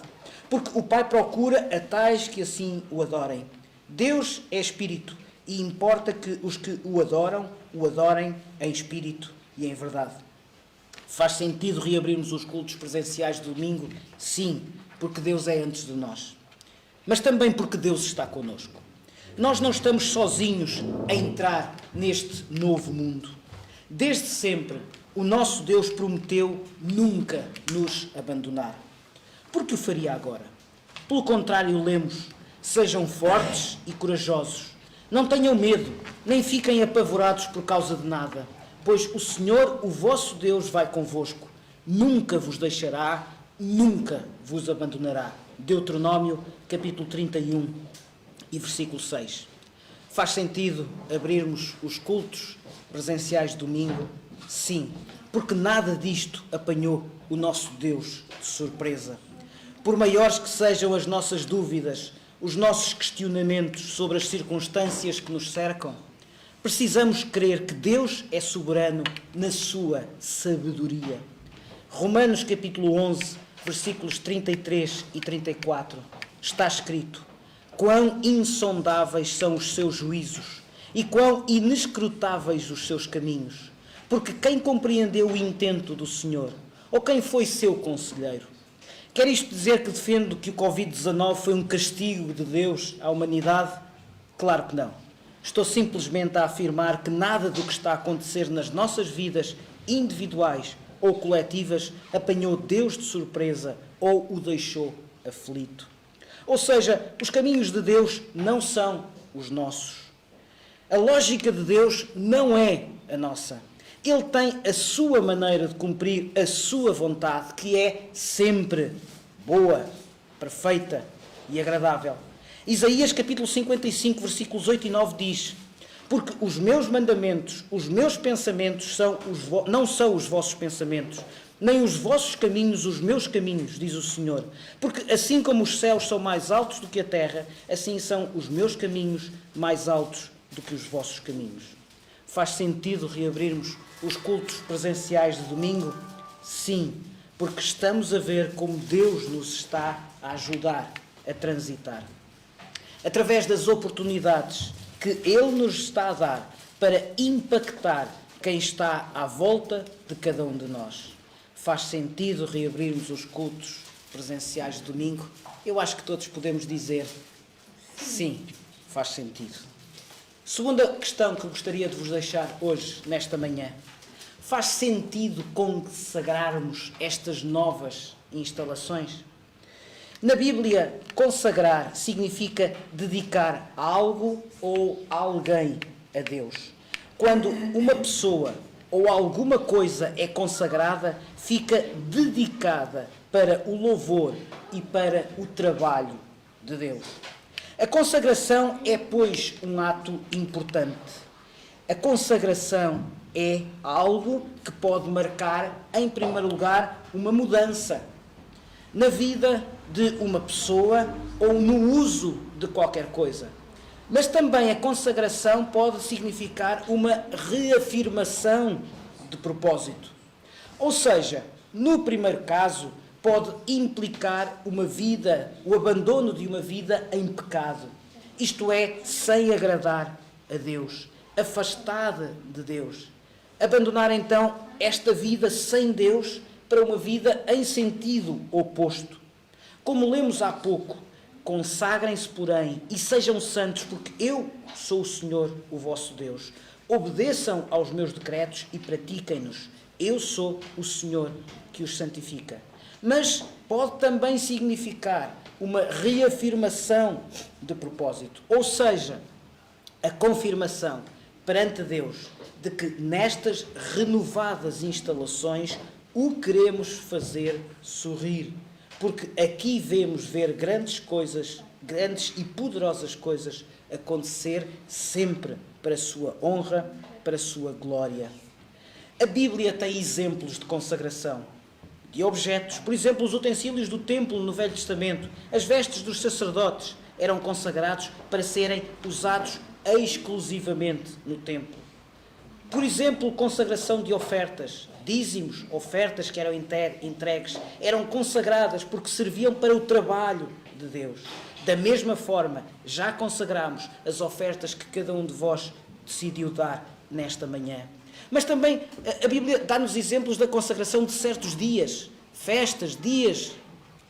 Porque o Pai procura a tais que assim o adorem. Deus é Espírito e importa que os que o adorem em Espírito e em verdade. Faz sentido reabrirmos os cultos presenciais de domingo? Sim, porque Deus é antes de nós. Mas também porque Deus está connosco. Nós não estamos sozinhos a entrar neste novo mundo. Desde sempre, o nosso Deus prometeu nunca nos abandonar. Por que o faria agora? Pelo contrário, lemos: sejam fortes e corajosos. Não tenham medo, nem fiquem apavorados por causa de nada, pois o Senhor, o vosso Deus, vai convosco. Nunca vos deixará, nunca vos abandonará. Deuteronômio, capítulo 31 e versículo 6. Faz sentido abrirmos os cultos presenciais de domingo? Sim, porque nada disto apanhou o nosso Deus de surpresa. Por maiores que sejam as nossas dúvidas, os nossos questionamentos sobre as circunstâncias que nos cercam, precisamos crer que Deus é soberano na sua sabedoria. Romanos capítulo 11, versículos 33 e 34, está escrito: quão insondáveis são os seus juízos e quão inescrutáveis os seus caminhos, porque quem compreendeu o intento do Senhor, ou quem foi seu conselheiro? Quer isto dizer que defendo que o Covid-19 foi um castigo de Deus à humanidade? Claro que não. Estou simplesmente a afirmar que nada do que está a acontecer nas nossas vidas individuais ou coletivas apanhou Deus de surpresa ou o deixou aflito. Ou seja, os caminhos de Deus não são os nossos. A lógica de Deus não é a nossa. Ele tem a sua maneira de cumprir a sua vontade, que é sempre boa, perfeita e agradável. Isaías capítulo 55, versículos 8 e 9 diz: porque os meus mandamentos, os meus pensamentos não são os vossos pensamentos, nem os vossos caminhos os meus caminhos, diz o Senhor. Porque assim como os céus são mais altos do que a terra, assim são os meus caminhos mais altos do que os vossos caminhos. Faz sentido reabrirmos os cultos presenciais de domingo? Sim, porque estamos a ver como Deus nos está a ajudar a transitar. Através das oportunidades que Ele nos está a dar para impactar quem está à volta de cada um de nós. Faz sentido reabrirmos os cultos presenciais de domingo? Eu acho que todos podemos dizer sim, faz sentido. Segunda questão que eu gostaria de vos deixar hoje, nesta manhã. Faz sentido consagrarmos estas novas instalações? Na Bíblia, consagrar significa dedicar algo ou alguém a Deus. Quando uma pessoa ou alguma coisa é consagrada, fica dedicada para o louvor e para o trabalho de Deus. A consagração é, pois, um ato importante. A consagração é algo que pode marcar, em primeiro lugar, uma mudança na vida de uma pessoa ou no uso de qualquer coisa. Mas também a consagração pode significar uma reafirmação de propósito. Ou seja, no primeiro caso, pode implicar uma vida, o abandono de uma vida em pecado. Isto é, sem agradar a Deus, afastada de Deus. Abandonar então esta vida sem Deus para uma vida em sentido oposto. Como lemos há pouco, consagrem-se, porém, e sejam santos, porque eu sou o Senhor, o vosso Deus. Obedeçam aos meus decretos e pratiquem-nos. Eu sou o Senhor que os santifica. Mas pode também significar uma reafirmação de propósito, ou seja, a confirmação perante Deus de que nestas renovadas instalações o queremos fazer sorrir, porque aqui vemos ver grandes e poderosas coisas acontecer sempre para a sua honra, para a sua glória. A Bíblia tem exemplos de consagração de objetos, por exemplo, os utensílios do templo no Velho Testamento, as vestes dos sacerdotes eram consagrados para serem usados exclusivamente no templo. Por exemplo, consagração de ofertas, dízimos, ofertas que eram entregues, eram consagradas porque serviam para o trabalho de Deus. Da mesma forma, já consagramos as ofertas que cada um de vós decidiu dar nesta manhã. Mas também a Bíblia dá-nos exemplos da consagração de certos dias, festas, dias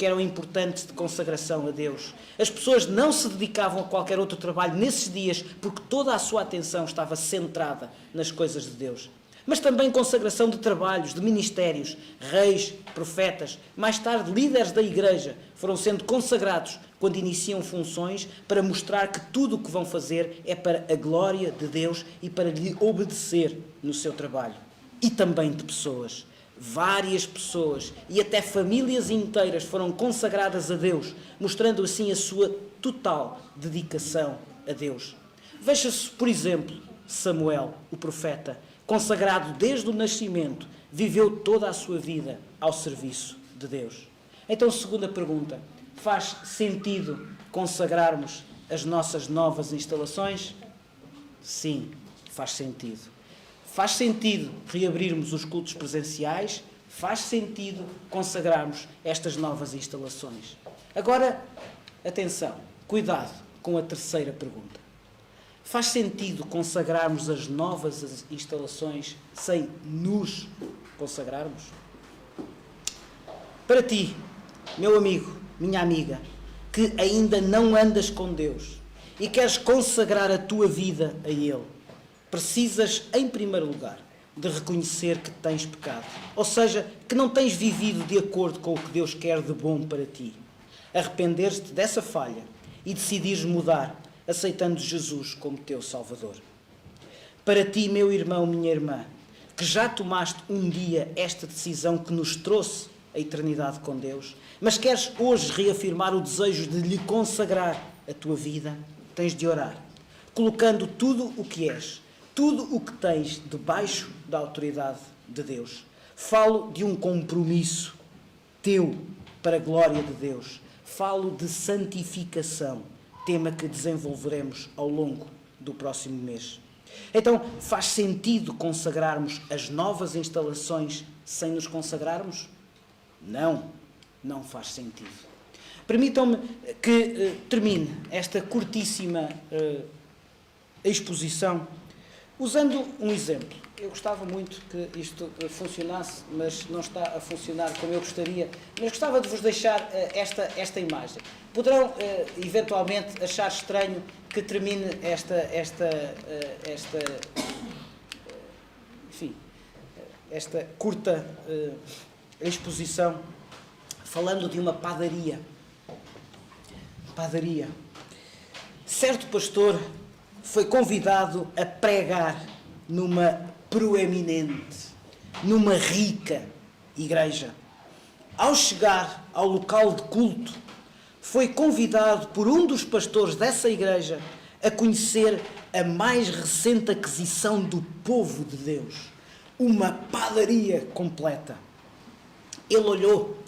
que eram importantes de consagração a Deus. As pessoas não se dedicavam a qualquer outro trabalho nesses dias porque toda a sua atenção estava centrada nas coisas de Deus. Mas também consagração de trabalhos, de ministérios, reis, profetas, mais tarde líderes da igreja, foram sendo consagrados quando iniciam funções para mostrar que tudo o que vão fazer é para a glória de Deus e para lhe obedecer no seu trabalho. E também de pessoas. Várias pessoas e até famílias inteiras foram consagradas a Deus, mostrando assim a sua total dedicação a Deus. Veja-se, por exemplo, Samuel, o profeta, consagrado desde o nascimento, viveu toda a sua vida ao serviço de Deus. Então, segunda pergunta, faz sentido consagrarmos as nossas novas instalações? Sim, faz sentido. Faz sentido reabrirmos os cultos presenciais, faz sentido consagrarmos estas novas instalações. Agora, atenção, cuidado com a terceira pergunta. Faz sentido consagrarmos as novas instalações sem nos consagrarmos? Para ti, meu amigo, minha amiga, que ainda não andas com Deus e queres consagrar a tua vida a Ele, precisas, em primeiro lugar, de reconhecer que tens pecado. Ou seja, que não tens vivido de acordo com o que Deus quer de bom para ti. Arrepender-te dessa falha e decidires mudar, aceitando Jesus como teu Salvador. Para ti, meu irmão, minha irmã, que já tomaste um dia esta decisão que nos trouxe a eternidade com Deus, mas queres hoje reafirmar o desejo de lhe consagrar a tua vida, tens de orar, colocando tudo o que és, tudo o que tens debaixo da autoridade de Deus. Falo de um compromisso teu para a glória de Deus. Falo de santificação, tema que desenvolveremos ao longo do próximo mês. Então, faz sentido consagrarmos as novas instalações sem nos consagrarmos? Não, não faz sentido. Permitam-me que termine esta curtíssima exposição usando um exemplo. Eu gostava muito que isto funcionasse, mas não está a funcionar como eu gostaria. Mas gostava de vos deixar esta imagem. Poderão, eventualmente, achar estranho que termine esta curta exposição falando de uma padaria. Padaria. Certo pastor foi convidado a pregar numa proeminente, numa rica igreja. Ao chegar ao local de culto, foi convidado por um dos pastores dessa igreja a conhecer a mais recente aquisição do povo de Deus, uma padaria completa. Ele olhou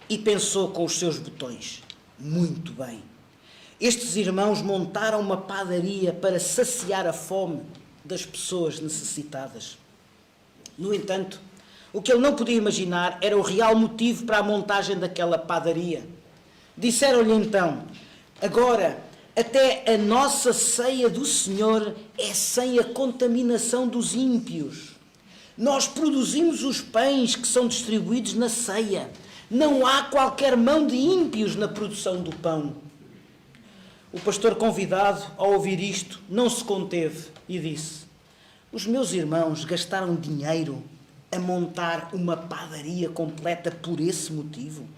e pensou com os seus botões: muito bem, estes irmãos montaram uma padaria para saciar a fome das pessoas necessitadas. No entanto, o que ele não podia imaginar era o real motivo para a montagem daquela padaria. Disseram-lhe então: agora, até a nossa ceia do Senhor é sem a contaminação dos ímpios. Nós produzimos os pães que são distribuídos na ceia. Não há qualquer mão de ímpios na produção do pão. O pastor convidado, ao ouvir isto, não se conteve e disse: os meus irmãos gastaram dinheiro a montar uma padaria completa por esse motivo?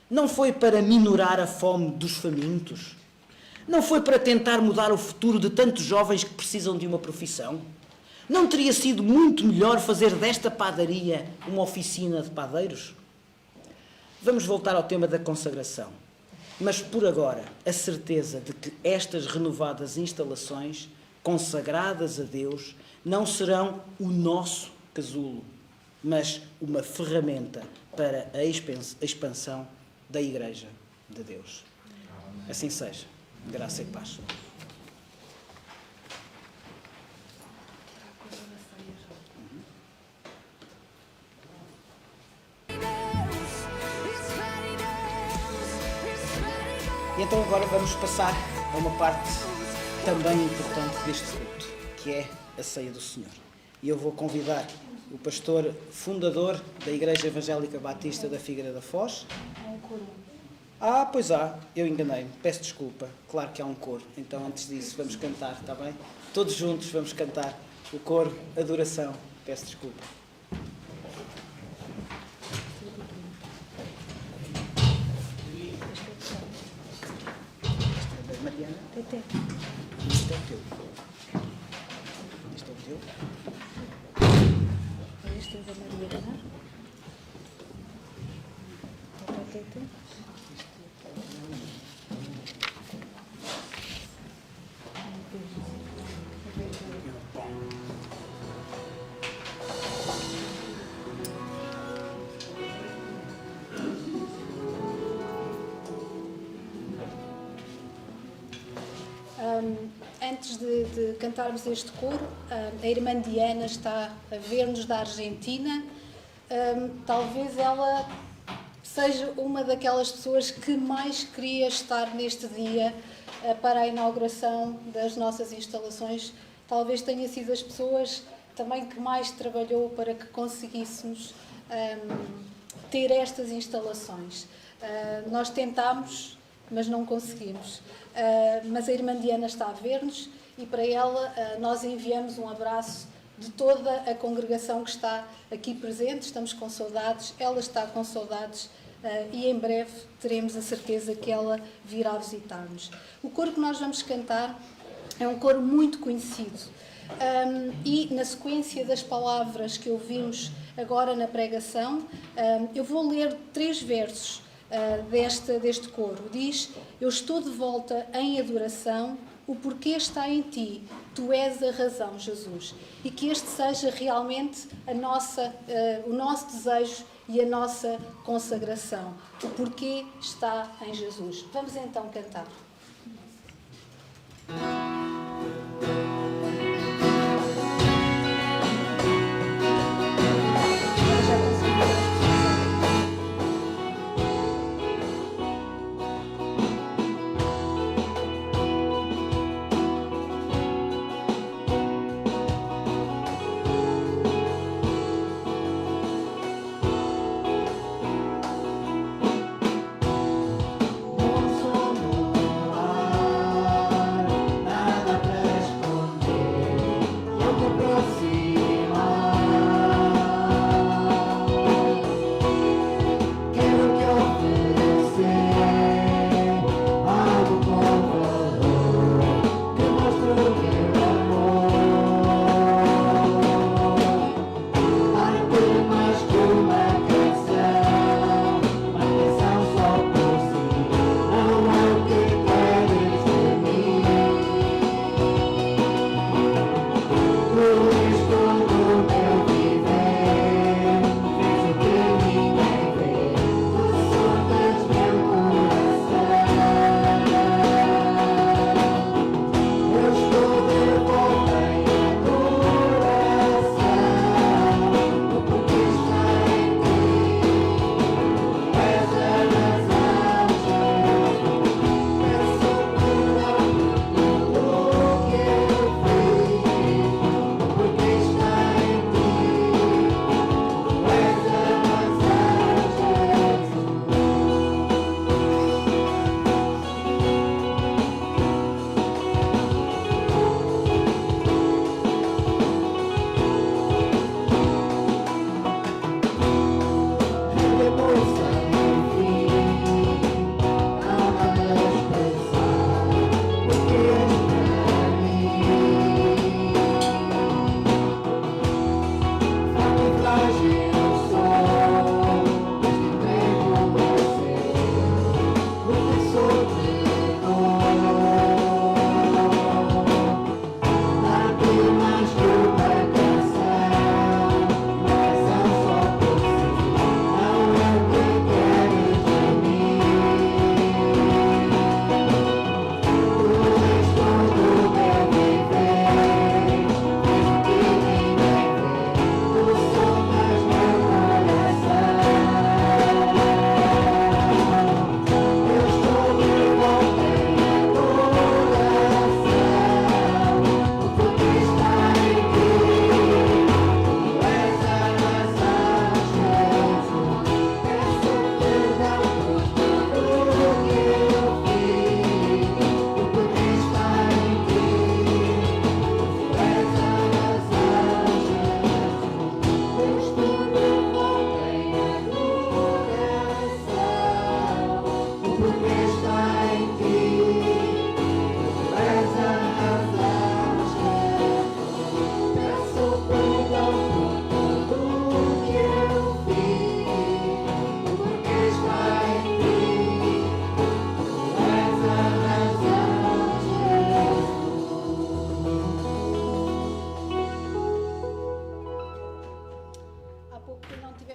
Não foi para minorar a fome dos famintos? Não foi para tentar mudar o futuro de tantos jovens que precisam de uma profissão? Não teria sido muito melhor fazer desta padaria uma oficina de padeiros? Vamos voltar ao tema da consagração. Mas por agora, a certeza de que estas renovadas instalações, consagradas a Deus, não serão o nosso casulo, mas uma ferramenta para a expansão da Igreja de Deus. Assim seja. Graça e paz. E então agora vamos passar a uma parte também importante deste culto, que é a ceia do Senhor. E eu vou convidar o pastor fundador da Igreja Evangélica Batista da Figueira da Foz, Ah, pois há, eu enganei-me, peço desculpa. Claro que há um coro, então antes disso vamos cantar, está bem? Todos juntos vamos cantar o coro, adoração, peço desculpa. Este é da Mariana. Tete. Este é o teu. Este é o teu. Este é da Mariana. Tete. Antes de cantarmos este coro, a irmã Diana está a ver-nos da Argentina. Talvez ela seja uma daquelas pessoas que mais queria estar neste dia para a inauguração das nossas instalações. Talvez tenha sido as pessoas também que mais trabalhou para que conseguíssemos ter estas instalações. Nós tentámos, mas não conseguimos. Mas a irmã Diana está a ver-nos e para ela nós enviamos um abraço de toda a congregação que está aqui presente. Estamos com saudades, ela está com saudades e em breve teremos a certeza que ela virá visitar-nos. O coro que nós vamos cantar é um coro muito conhecido e na sequência das palavras que ouvimos agora na pregação, eu vou ler 3 versos deste coro. Diz: eu estou de volta em adoração, o porquê está em ti, tu és a razão, Jesus. E que este seja realmente o nosso desejo e a nossa consagração. O porquê está em Jesus. Vamos então cantar.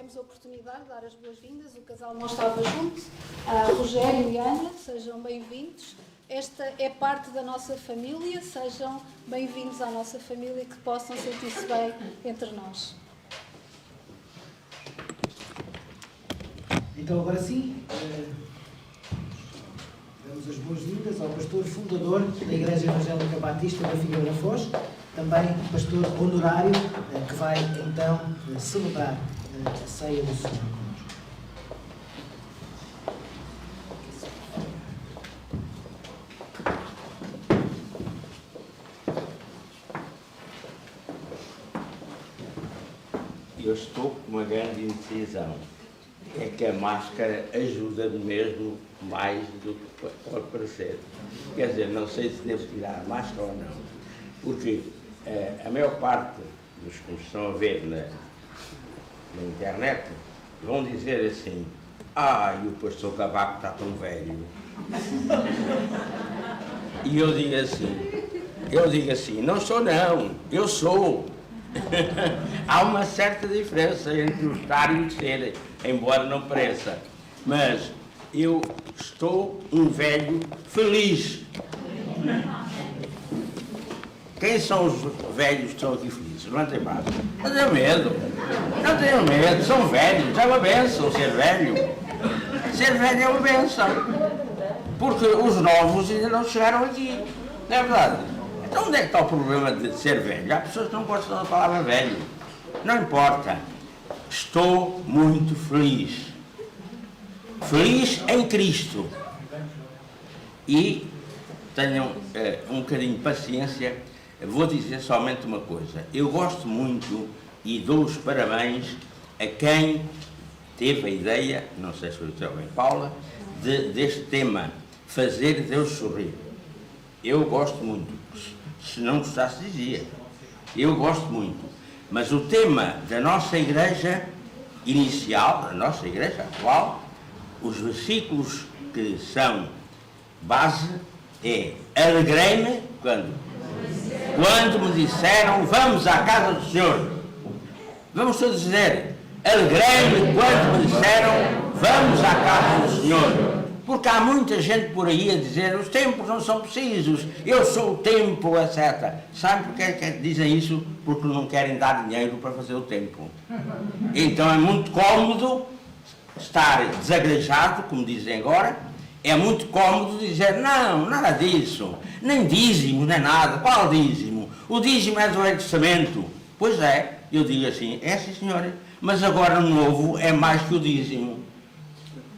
tivemos a oportunidade de dar as boas-vindas, o casal não estava junto, Rogério e Ana, sejam bem-vindos. Esta é parte da nossa família, sejam bem-vindos à nossa família, que possam sentir-se bem entre nós. Então, agora sim, damos as boas-vindas ao pastor fundador da Igreja Evangélica Batista da Figueira da Foz, também pastor honorário, que vai então celebrar a ceia do Senhor. Eu estou com uma grande indecisão. É que a máscara ajuda-me mesmo mais do que pode parecer. Quer dizer, não sei se devo tirar a máscara ou não, porque a maior parte dos que me estão a ver na internet vão dizer assim: e o pastor Cavaco está tão velho. E eu digo assim, não sou não, eu sou. Há uma certa diferença entre o estar e o ser, embora não pareça, mas eu estou um velho feliz. Quem são os velhos que estão aqui felizes? Levantem mais. Não tenham medo, não tenham medo, são velhos, é uma bênção ser velho. Ser velho é uma bênção, porque os novos ainda não chegaram aqui, não é verdade? Então onde é que está o problema de ser velho? Há pessoas que não gostam da palavra velho. Não importa. Estou muito feliz. Feliz em Cristo. E tenham um bocadinho de paciência. Vou dizer somente uma coisa. Eu gosto muito e dou os parabéns a quem teve a ideia, não sei se foi o Sr. bem Paula, deste tema, fazer Deus sorrir. Eu gosto muito. Se não gostasse, dizia. Eu gosto muito. Mas o tema da nossa igreja inicial, da nossa igreja atual, os versículos que são base, é: alegrei-me quando me disseram, vamos à casa do Senhor. Vamos todos dizer, alegrei-me quando me disseram, vamos à casa do Senhor. Porque há muita gente por aí a dizer, os templos não são precisos, eu sou o templo, etc. Sabe porque é que dizem isso? Porque não querem dar dinheiro para fazer o templo. Então é muito cômodo estar desagrejado, como dizem agora, é muito cômodo dizer, não, nada disso, nem dízimo, nem nada. Qual dízimo? O dízimo é do Velho Testamento. Pois é, eu digo assim, sim senhora, mas agora no Novo é mais que o dízimo.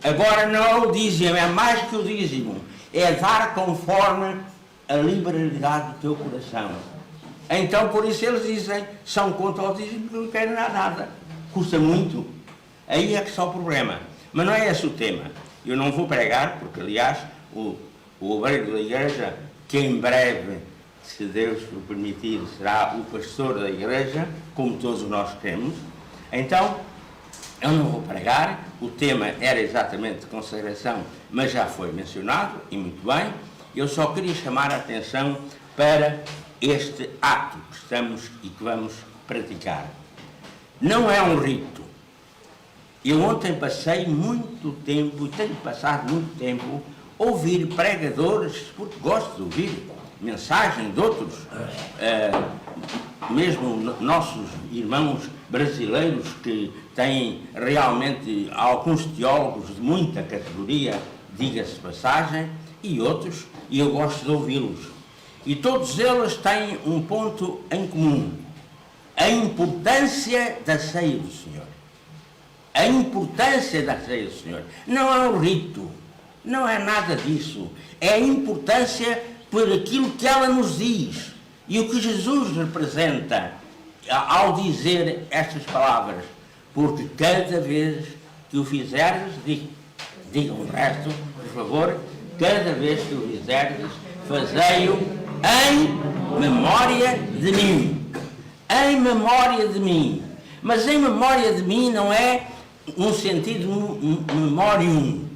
Agora não é o dízimo, é mais que o dízimo. É dar conforme a liberalidade do teu coração. Então, por isso eles dizem, são contra o dízimo porque não querem nada. Custa muito. Aí é que está o problema. Mas não é esse o tema. Eu não vou pregar, porque aliás, o obreiro da igreja, que em breve, se Deus o permitir, será o pastor da igreja, como todos nós queremos. Então, eu não vou pregar, o tema era exatamente consagração, mas já foi mencionado, e muito bem. Eu só queria chamar a atenção para este ato que estamos e que vamos praticar. Não é um rito. Eu ontem passei muito tempo, e tenho passado muito tempo, a ouvir pregadores, porque gosto de ouvir mensagem de outros, mesmo nossos irmãos brasileiros que têm realmente alguns teólogos de muita categoria, diga-se passagem, e outros, e eu gosto de ouvi-los. E todos eles têm um ponto em comum: a importância da ceia do Senhor. A importância da ceia do Senhor. Não é um rito, não é nada disso. É a importância por aquilo que ela nos diz e o que Jesus representa ao dizer estas palavras. Porque cada vez que o fizerdes, digam o resto, por favor, cada vez que o fizerdes, fazei-o em memória de mim. Em memória de mim. Mas em memória de mim não é um sentido memorium.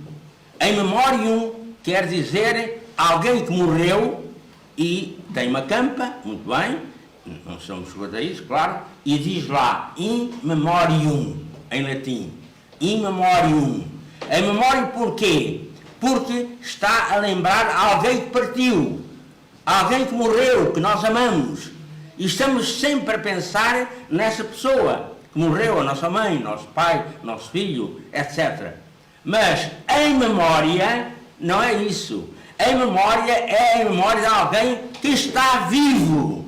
Em memorium quer dizer alguém que morreu e tem uma campa, muito bem, não somos judaísmos, claro, e diz lá, in memorium. em latim. In memoriam. Em memória porquê? Porque está a lembrar alguém que partiu, alguém que morreu, que nós amamos. E estamos sempre a pensar nessa pessoa que morreu, a nossa mãe, nosso pai, nosso filho, etc. Mas em memória não é isso. Em memória é a memória de alguém que está vivo.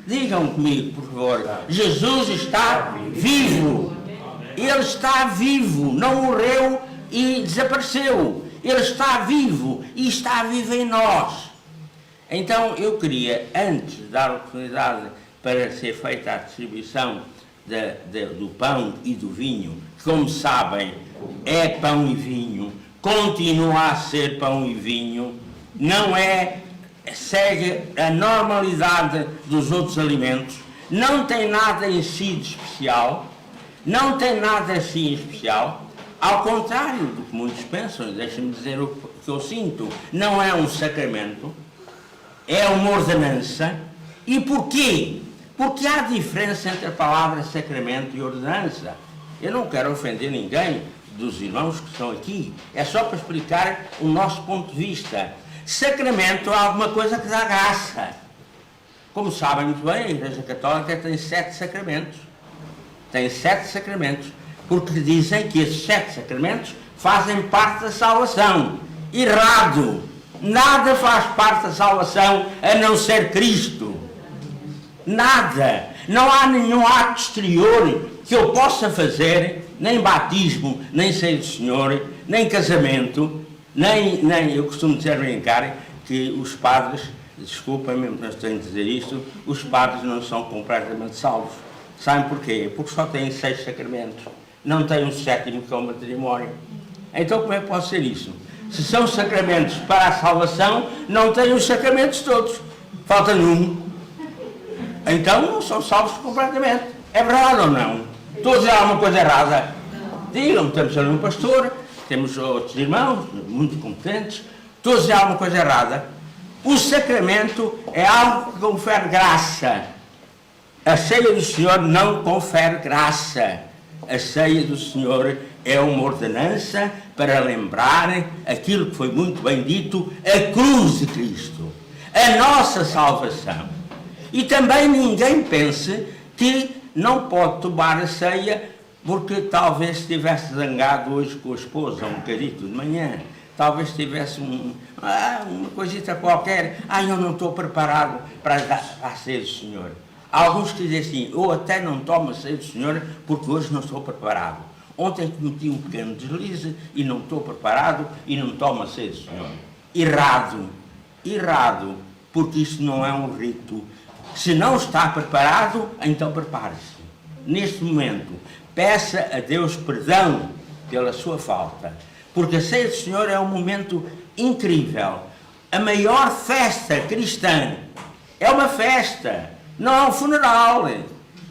Digam comigo, por favor. Jesus está vivo. Ele está vivo, não morreu e desapareceu. Ele está vivo e está vivo em nós. Então, eu queria, antes de dar a oportunidade para ser feita a distribuição do pão e do vinho, que, como sabem, é pão e vinho, continua a ser pão e vinho, não é, segue a normalidade dos outros alimentos, não tem nada em si de especial, não tem nada assim especial, ao contrário do que muitos pensam, deixem-me dizer o que eu sinto, não é um sacramento, é uma ordenança. E porquê? Porque há diferença entre a palavra sacramento e ordenança. Eu não quero ofender ninguém dos irmãos que estão aqui, é só para explicar o nosso ponto de vista. Sacramento é alguma coisa que dá graça. Como sabem muito bem, a Igreja Católica tem 7 sacramentos. Tem 7 sacramentos, porque dizem que esses 7 sacramentos fazem parte da salvação. Errado! Nada faz parte da salvação a não ser Cristo. Nada. Não há nenhum ato exterior que eu possa fazer, nem batismo, nem ceia do Senhor, nem casamento, nem eu costumo dizer, brincar, que os padres, desculpem-me, mas tenho de dizer isto, os padres não são completamente salvos. Sabem porquê? Porque só têm 6 sacramentos. Não têm um 7º, que é o matrimónio. Então como é que pode ser isso? Se são sacramentos para a salvação, não têm os sacramentos todos. Falta um. Então não são salvos completamente. É verdade ou não? Estou a dizer alguma coisa errada? Digam-me, temos ali um pastor, temos outros irmãos, muito competentes. Estou a dizer alguma coisa errada? O sacramento é algo que confere graça. A ceia do Senhor não confere graça. A ceia do Senhor é uma ordenança para lembrar aquilo que foi muito bem dito, a cruz de Cristo, a nossa salvação. E também ninguém pense que não pode tomar a ceia porque talvez estivesse zangado hoje com a esposa, um bocadito de manhã, talvez tivesse uma coisita qualquer, eu não estou preparado para dar a ceia do Senhor. Alguns que dizem assim, eu até não tomo a ceia do Senhor porque hoje não estou preparado. Ontem cometi um pequeno deslize e não estou preparado e não tomo a ceia do Senhor. Errado, errado, porque isso não é um rito. Se não está preparado, então prepare-se. Neste momento, peça a Deus perdão pela sua falta, porque a ceia do Senhor é um momento incrível. A maior festa cristã é uma festa, não é um funeral.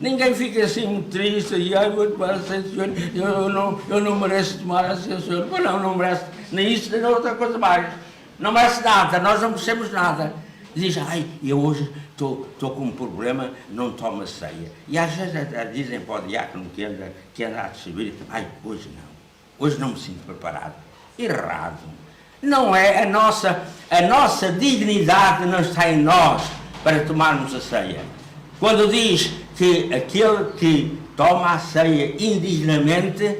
Ninguém fica assim muito triste e vou tomar a ceia do Senhor, eu não mereço tomar a ceia do Senhor. Pois não merece nem isso, nem outra coisa mais. Não merece nada, nós não merecemos nada. Diz, eu hoje estou com um problema, não tomo a ceia. E às vezes dizem para o diácono que anda a distribuir, hoje não me sinto preparado. Errado. Não é a nossa dignidade não está em nós para tomarmos a ceia. Quando diz que aquele que toma a ceia indignamente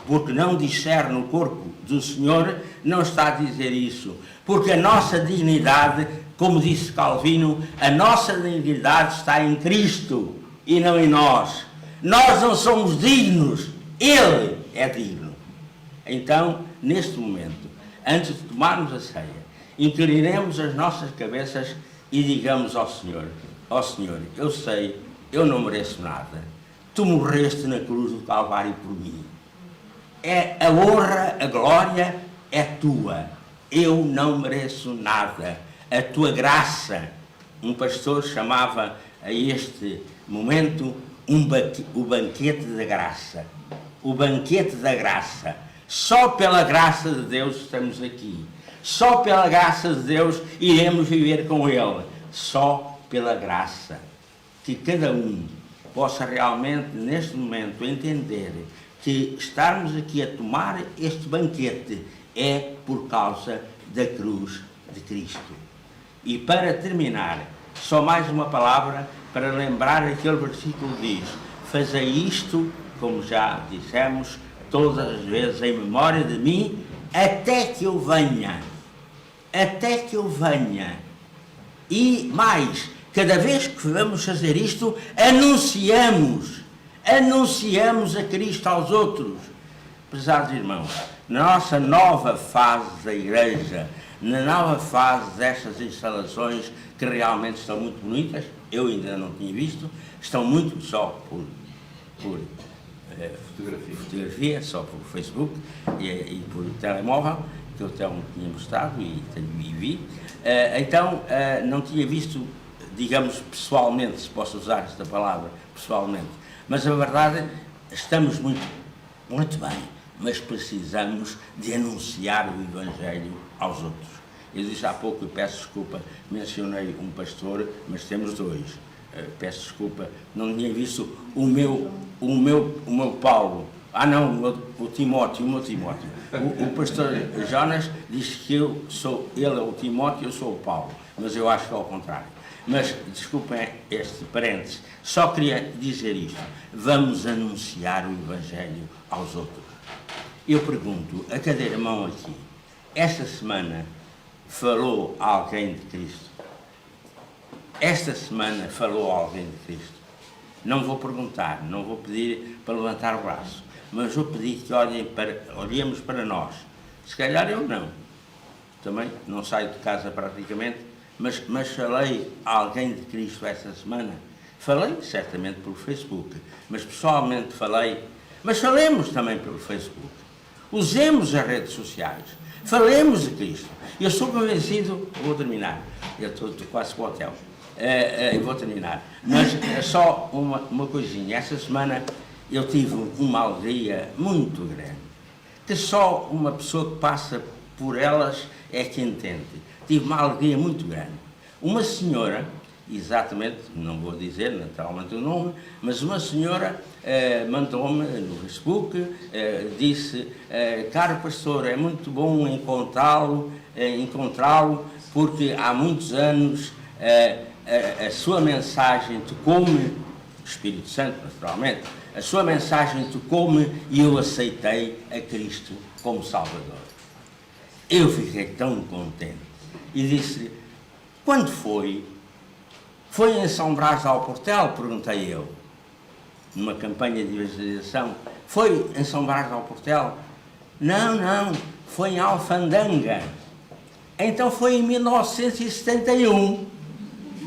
porque não discerne o corpo do Senhor, não está a dizer isso. Porque a nossa dignidade, como disse Calvino, a nossa dignidade está em Cristo e não em nós. Nós não somos dignos, Ele é digno. Então, neste momento, antes de tomarmos a ceia, inclinemos as nossas cabeças e digamos ao Senhor, eu sei, eu não mereço nada. Tu morreste na cruz do Calvário por mim. A honra, a glória é tua. Eu não mereço nada. A tua graça. Um pastor chamava a este momento o banquete da graça. O banquete da graça. Só pela graça de Deus estamos aqui. Só pela graça de Deus iremos viver com Ele. Só pela graça. Que cada um possa realmente, neste momento, entender que estarmos aqui a tomar este banquete é por causa da cruz de Cristo. E para terminar, só mais uma palavra para lembrar aquele versículo que diz: fazei isto, como já dissemos, todas as vezes em memória de mim, até que eu venha. Até que eu venha. E mais, cada vez que vamos fazer isto, anunciamos a Cristo aos outros. Prezados irmãos, na nossa nova fase da Igreja, na nova fase destas instalações que realmente estão muito bonitas, eu ainda não tinha visto, estão muito só por fotografia, só por Facebook e por telemóvel, que eu até me tinha mostrado e vi. Então, não tinha visto, digamos, pessoalmente, se posso usar esta palavra, pessoalmente. Mas a verdade, estamos muito bem, mas precisamos de anunciar o Evangelho aos outros. Eu disse há pouco, e peço desculpa, mencionei um pastor, mas temos dois. Peço desculpa, não tinha visto o meu Paulo. Ah não, o meu Timóteo. O pastor Jonas diz que ele é o Timóteo, eu sou o Paulo, mas eu acho que é ao contrário. Mas, desculpem este parênteses, só queria dizer isto: vamos anunciar o Evangelho aos outros. Eu pergunto a cada irmão aqui, esta semana falou alguém de Cristo? Esta semana falou alguém de Cristo? Não vou perguntar, não vou pedir para levantar o braço, mas vou pedir que olhemos para nós. Se calhar eu não. Também não saio de casa praticamente, mas falei a alguém de Cristo esta semana? Falei certamente pelo Facebook, mas pessoalmente falei. Mas falemos também pelo Facebook. Usemos as redes sociais. Falemos de Cristo. Eu sou convencido, vou terminar, eu estou quase para o hotel. Vou terminar, mas só uma coisinha. Esta semana eu tive uma alegria muito grande, que só uma pessoa que passa por elas é que entende. Tive uma alegria muito grande. Uma senhora, exatamente, não vou dizer naturalmente o nome, mas uma senhora mandou-me no Facebook, disse: caro pastor, é muito bom encontrá-lo, porque há muitos anos a sua mensagem tocou-me, Espírito Santo naturalmente, a sua mensagem tocou-me e eu aceitei a Cristo como Salvador. Eu fiquei tão contente e disse-lhe: quando foi? Foi em São Brás de Alportel? Perguntei eu, numa campanha de evangelização. Foi em São Brás de Alportel? Não, foi em Alfandanga. Então foi em 1971.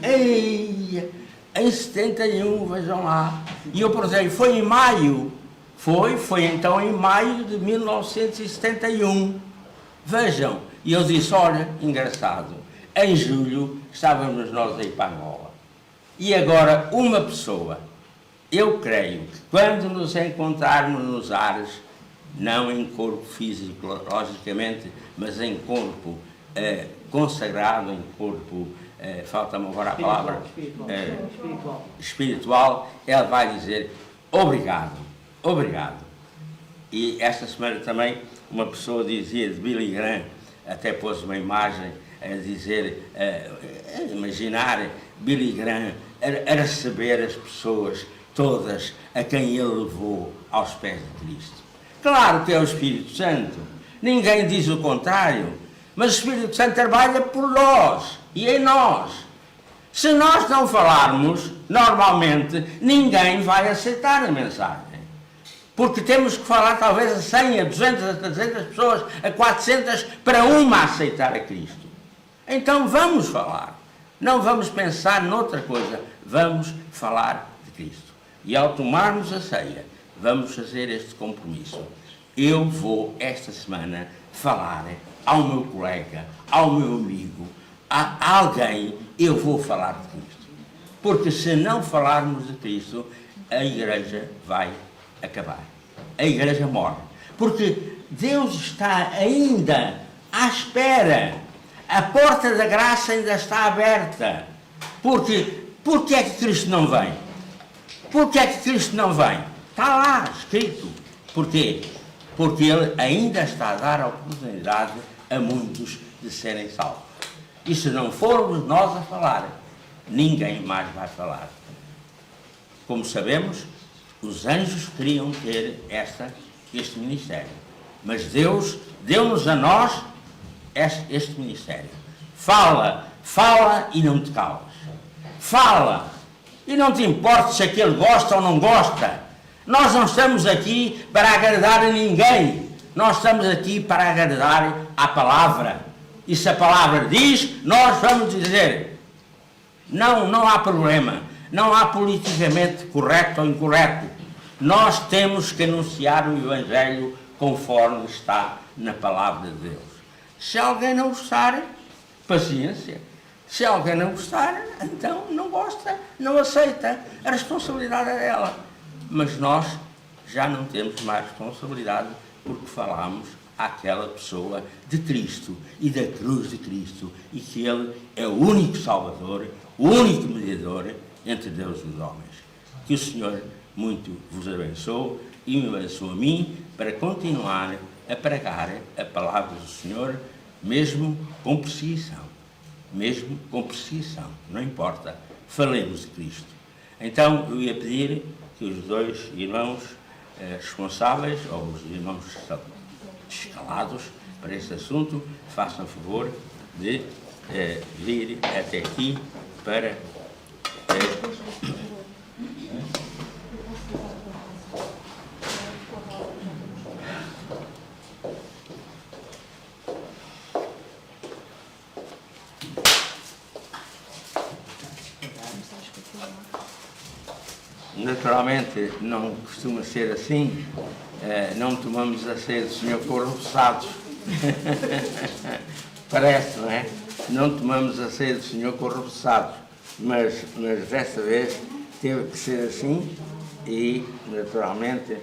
Ei, em 71, vejam lá. E eu perguntei: foi em maio? Foi então em maio de 1971. Vejam, e eu disse: olha, engraçado, em julho estávamos nós aí para Angola. E agora uma pessoa, eu creio que quando nos encontrarmos nos ares, não em corpo físico, logicamente, mas em corpo consagrado, em corpo, falta-me agora a palavra, espiritual, ela vai dizer: obrigado. E esta semana também uma pessoa dizia de Billy Graham, até pôs uma imagem a dizer, imaginar Billy Graham a receber as pessoas todas a quem ele levou aos pés de Cristo. Claro que é o Espírito Santo, ninguém diz o contrário, mas o Espírito Santo trabalha por nós e em nós. Se nós não falarmos, normalmente ninguém vai aceitar a mensagem. Porque temos que falar talvez a 100, a 200, a 300 pessoas, a 400, para uma aceitar a Cristo. Então vamos falar. Não vamos pensar noutra coisa. Vamos falar de Cristo. E ao tomarmos a ceia, vamos fazer este compromisso. Eu vou, esta semana, falar ao meu colega, ao meu amigo, a alguém, eu vou falar de Cristo. Porque se não falarmos de Cristo, a Igreja vai acabar. A Igreja morre. Porque Deus está ainda à espera. A porta da graça ainda está aberta. Porque é que Cristo não vem? Por que é que Cristo não vem? Está lá escrito. Porquê? Porque Ele ainda está a dar a oportunidade a muitos de serem salvos. E se não formos nós a falar, ninguém mais vai falar. Como sabemos, os anjos queriam ter este ministério. Mas Deus deu-nos a nós este ministério. Fala, fala e não te calas. Fala e não te importa se aquele gosta ou não gosta. Nós não estamos aqui para agradar a ninguém. Nós estamos aqui para agradar à palavra. E se a palavra diz, nós vamos dizer. Não há problema. Não há politicamente correto ou incorreto. Nós temos que anunciar o Evangelho conforme está na palavra de Deus. Se alguém não gostar, paciência. Se alguém não gostar, então não gosta, não aceita. A responsabilidade é dela. Mas nós já não temos mais responsabilidade porque falamos àquela pessoa de Cristo e da cruz de Cristo e que Ele é o único Salvador, o único mediador entre Deus e os homens. Que o Senhor muito vos abençoe e me abençoe a mim para continuar a pregar a palavra do Senhor, mesmo com perseguição. Mesmo com perseguição, não importa, falemos de Cristo. Então eu ia pedir que os dois irmãos responsáveis, ou os irmãos escalados para este assunto, façam favor de vir até aqui para naturalmente não costuma ser assim, não tomamos a ceia do Senhor corrupçados. Parece, não é? Não tomamos a ceia do Senhor corrupçados, mas desta vez teve que ser assim e naturalmente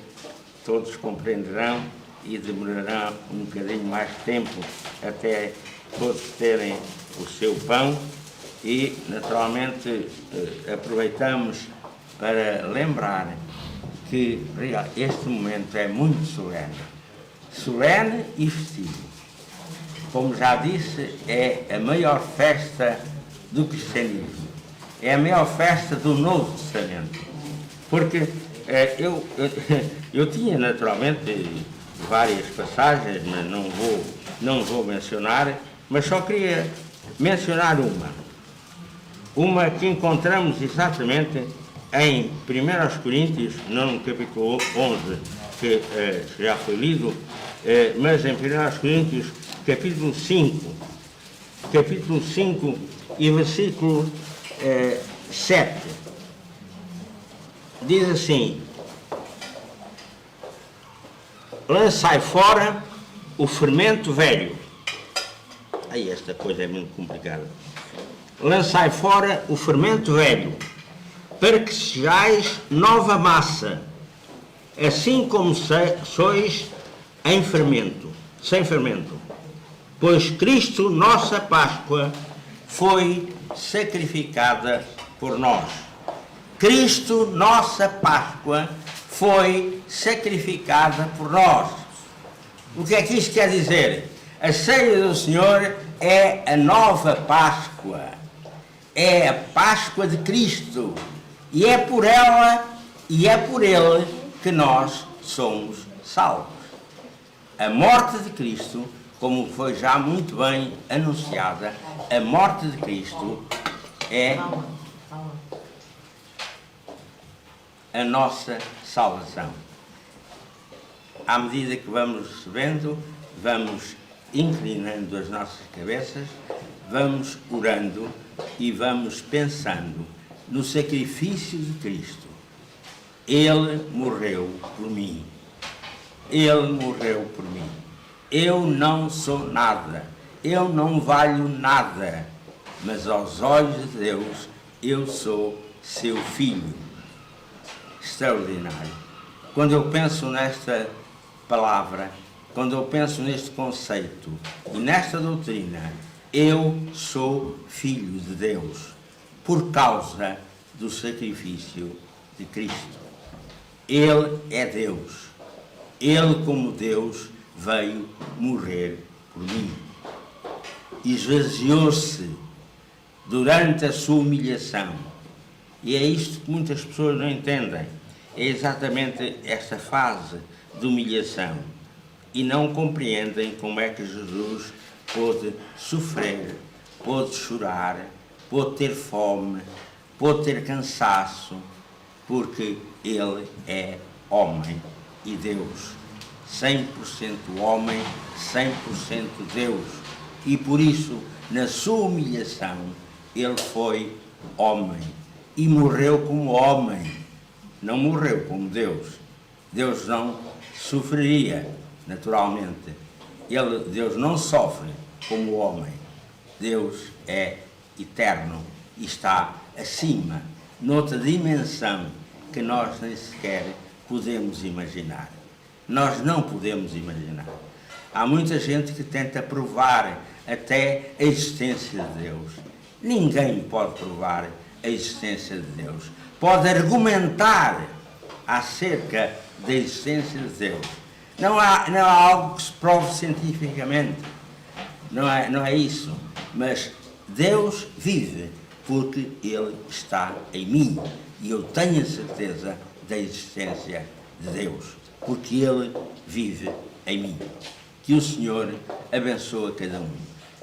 todos compreenderão e demorará um bocadinho mais tempo até todos terem o seu pão e naturalmente aproveitamos para lembrar que este momento é muito solene e festivo. Como já disse, é a maior festa do cristianismo, é a maior festa do Novo Testamento, porque eu tinha naturalmente várias passagens, mas não vou mencionar, mas só queria mencionar uma que encontramos exatamente em 1 Coríntios, não no capítulo 11, que já foi lido, mas em 1 Coríntios, capítulo 5 e versículo 7. Diz assim: lançai fora o fermento velho. Aí esta coisa é muito complicada. Lançai fora o fermento velho, para que sejais nova massa, assim como sois sem fermento. Pois Cristo, nossa Páscoa, foi sacrificada por nós. Cristo, nossa Páscoa, foi sacrificada por nós. O que é que isto quer dizer? A ceia do Senhor é a nova Páscoa. É a Páscoa de Cristo. E é por ela e é por Ele que nós somos salvos. A morte de Cristo, como foi já muito bem anunciada, a morte de Cristo é a nossa salvação. À medida que vamos recebendo, vamos inclinando as nossas cabeças, vamos orando e vamos pensando no sacrifício de Cristo. Ele morreu por mim. Ele morreu por mim. Eu não sou nada. Eu não valho nada. Mas aos olhos de Deus, eu sou seu filho. Extraordinário. Quando eu penso nesta palavra, quando eu penso neste conceito e nesta doutrina, eu sou filho de Deus, por causa do sacrifício de Cristo. Ele é Deus. Ele, como Deus, veio morrer por mim. Esvaziou-se durante a sua humilhação. E é isto que muitas pessoas não entendem. É exatamente esta fase de humilhação. E não compreendem como é que Jesus pôde sofrer, pôde chorar, pôde ter fome, pôde ter cansaço, porque Ele é homem e Deus. 100% homem, 100% Deus. E por isso, na sua humilhação, Ele foi homem. E morreu como homem. Não morreu como Deus. Deus não sofreria, naturalmente. Deus não sofre como homem. Deus é eterno e está acima, noutra dimensão que nós nem sequer podemos imaginar. Nós não podemos imaginar. Há muita gente que tenta provar até a existência de Deus. Ninguém pode provar a existência de Deus. Pode argumentar acerca da existência de Deus. Não há algo que se prove cientificamente. Não é isso. Mas Deus vive porque Ele está em mim. E eu tenho a certeza da existência de Deus. Porque Ele vive em mim. Que o Senhor abençoe cada um.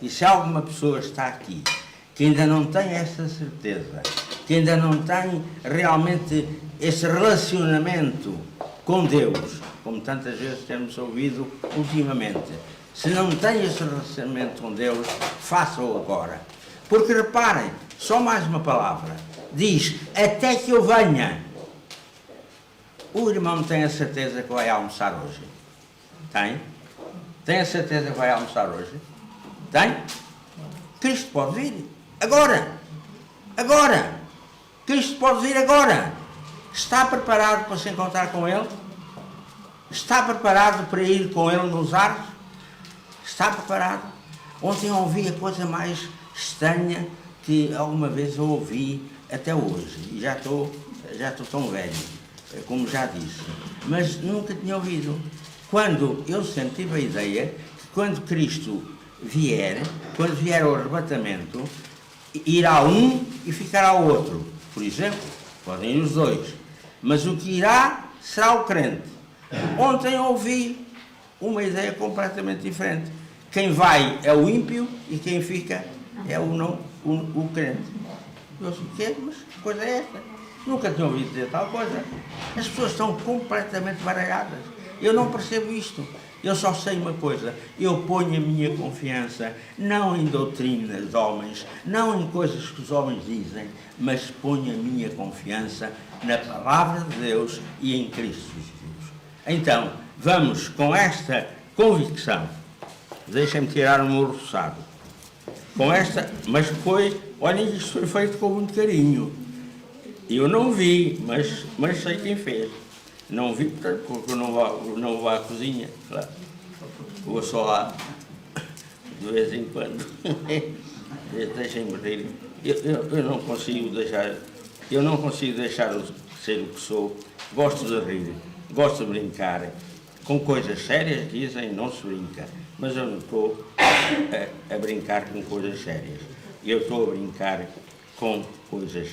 E se alguma pessoa está aqui que ainda não tem essa certeza, que ainda não tem realmente esse relacionamento com Deus, como tantas vezes temos ouvido ultimamente, se não tem esse relacionamento com Deus, faça-o agora. Porque reparem, só mais uma palavra, diz, até que eu venha. O irmão tem a certeza que vai almoçar hoje? Tem? Tem a certeza que vai almoçar hoje? Tem? Cristo pode vir. Agora. Agora. Cristo pode vir agora. Está preparado para se encontrar com Ele? Está preparado para ir com Ele nos ares? Está preparado? Ontem eu ouvi a coisa mais estranha que alguma vez eu ouvi até hoje. E já estou tão velho, como já disse. Mas nunca tinha ouvido. Quando eu sempre tive a ideia que quando Cristo vier, quando vier o arrebatamento, irá um e ficará o outro. Por exemplo, podem ir os dois. Mas o que irá será o crente. Ontem eu ouvi uma ideia completamente diferente. Quem vai é o ímpio e quem fica é o crente. Eu disse, o quê? Mas que coisa é esta? Nunca tinha ouvido dizer tal coisa. As pessoas estão completamente baralhadas. Eu não percebo isto. Eu só sei uma coisa. Eu ponho a minha confiança não em doutrinas de homens, não em coisas que os homens dizem, mas ponho a minha confiança na palavra de Deus e em Cristo Jesus. Então, vamos com esta convicção. Deixem-me tirar o meu roçado. Com esta, mas olhem, isto foi feito com muito carinho. Eu não vi, mas sei quem fez. Não vi, portanto, porque eu não vou à cozinha, claro. Vou só lá, de vez em quando. Deixem-me rir. Eu não consigo deixar de ser o que sou. Gosto de rir, gosto de brincar. Com coisas sérias, dizem, não se brinca. Mas eu não estou a brincar com coisas sérias. Eu estou a brincar com coisas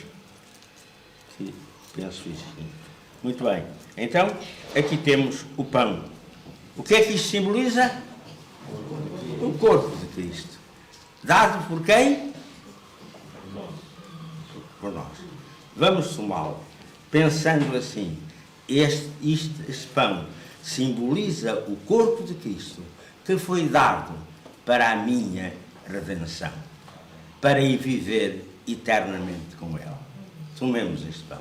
que penso isso. Muito bem. Então, aqui temos o pão. O que é que isto simboliza? O corpo de Cristo. Dado por quem? Por nós. Vamos tomá-lo. Pensando assim, este pão simboliza o corpo de Cristo que foi dado para a minha redenção, para ir viver eternamente com Ele. Tomemos este pão.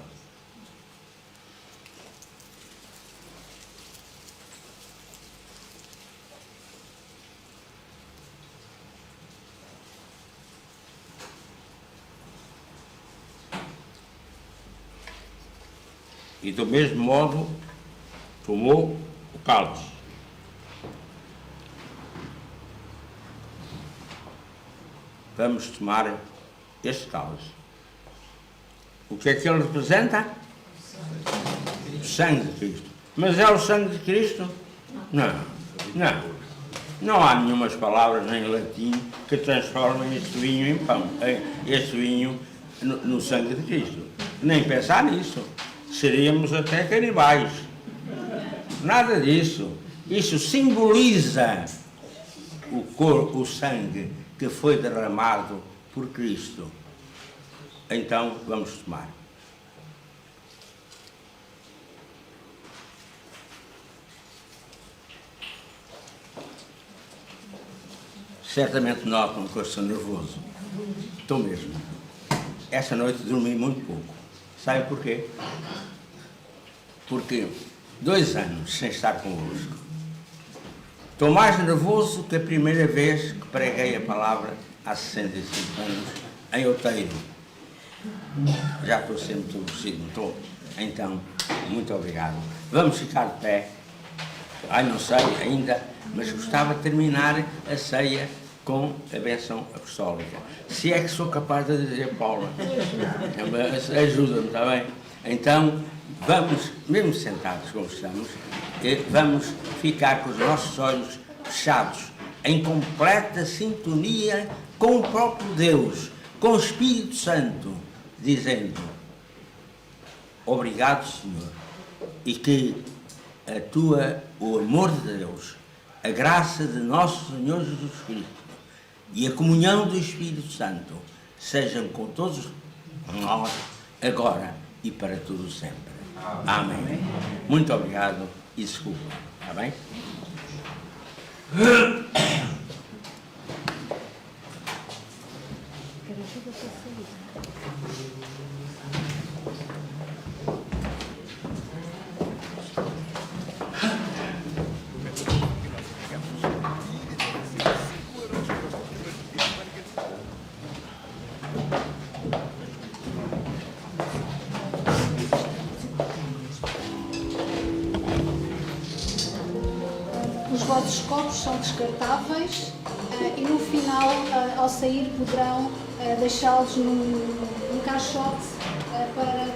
E do mesmo modo tomou o cálice. Vamos tomar este cálice. O que é que ele representa? sangue de Cristo. Mas é o sangue de Cristo? Não, não. Não há nenhumas palavras em latim que transformem este vinho em pão, este vinho no sangue de Cristo. Nem pensar nisso. Seríamos até canibais. Nada disso. Isso simboliza o sangue que foi derramado por Cristo. Então, vamos tomar. Certamente notam que eu estou nervoso. Estou mesmo. Essa noite dormi muito pouco. Sabe porquê? Porque 2 anos sem estar convosco. Estou mais nervoso que a primeira vez que preguei a palavra há 65 anos em Outeiro. Já estou sempre entorpecido, não estou? Então, muito obrigado. Vamos ficar de pé. Não sei ainda, mas gostava de terminar a ceia com a bênção apostólica. Se é que sou capaz de dizer, Paula, ajuda-me, está bem? Então, vamos, mesmo sentados como estamos, vamos ficar com os nossos olhos fechados, em completa sintonia com o próprio Deus, com o Espírito Santo, dizendo: obrigado, Senhor, e que o amor de Deus, a graça de nosso Senhor Jesus Cristo e a comunhão do Espírito Santo sejam com todos nós, agora e para todo sempre. Amém. Muito obrigado e desculpa. Está bem? Os vossos copos são descartáveis e no final, ao sair, poderão deixá-los num caixote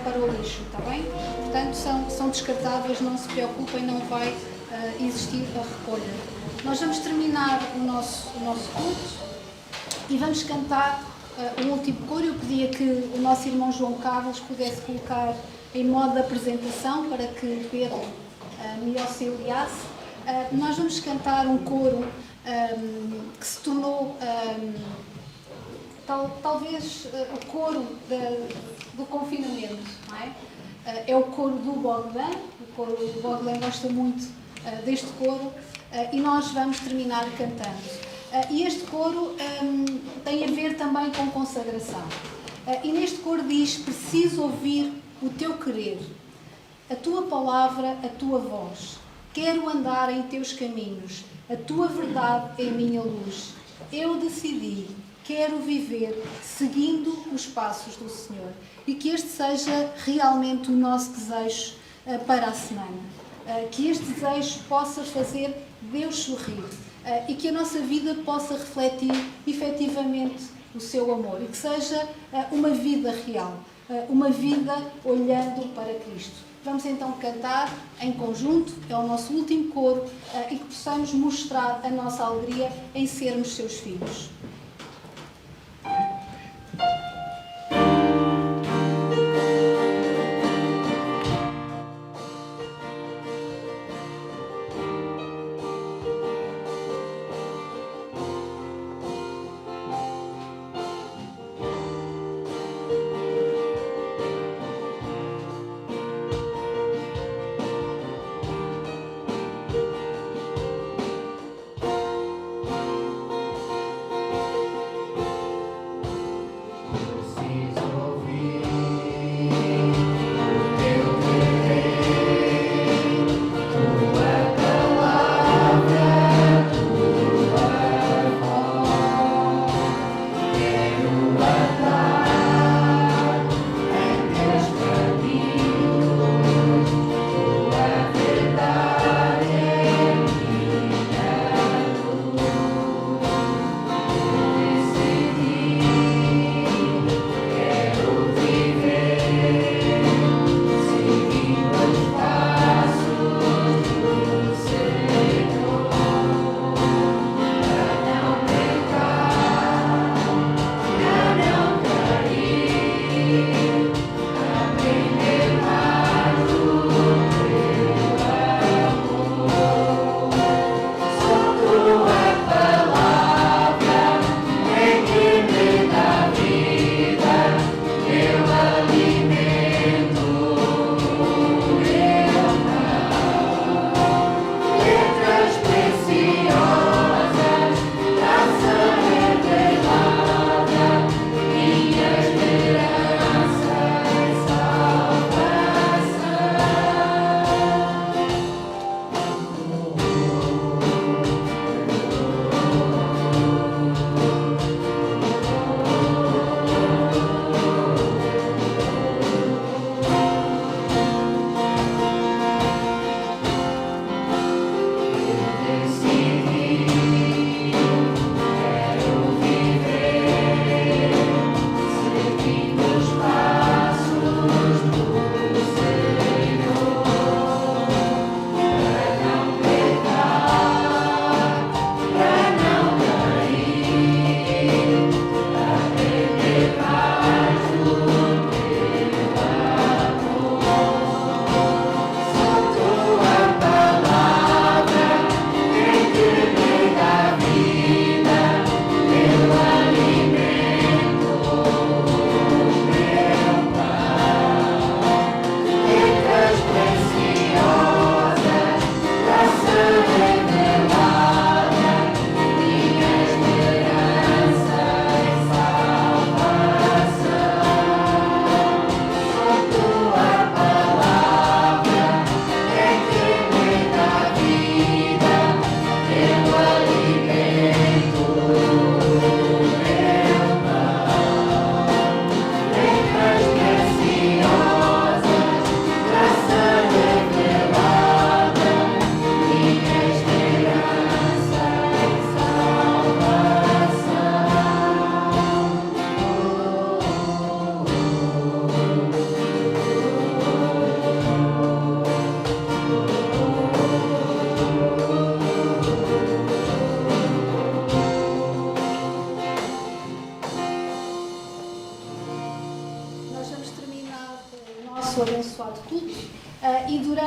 para o lixo, está bem? Portanto, são descartáveis, não se preocupem, não vai existir a recolha. Nós vamos terminar o nosso culto e vamos cantar o último coro. Eu pedia que o nosso irmão João Carlos pudesse colocar em modo de apresentação para que Pedro me auxiliasse. Nós vamos cantar um coro que se tornou talvez o coro do confinamento, não é? É o coro do Bogdan. O Bogdan gosta muito deste coro e nós vamos terminar cantando. E este coro tem a ver também com consagração. E neste coro diz: preciso ouvir o teu querer, a tua palavra, a tua voz. Quero andar em teus caminhos, a tua verdade é a minha luz. Eu decidi, quero viver seguindo os passos do Senhor. E que este seja realmente o nosso desejo para a semana. Que este desejo possa fazer Deus sorrir e que a nossa vida possa refletir efetivamente o seu amor e que seja uma vida real, uma vida olhando para Cristo. Vamos então cantar em conjunto, é o nosso último coro, e que possamos mostrar a nossa alegria em sermos seus filhos.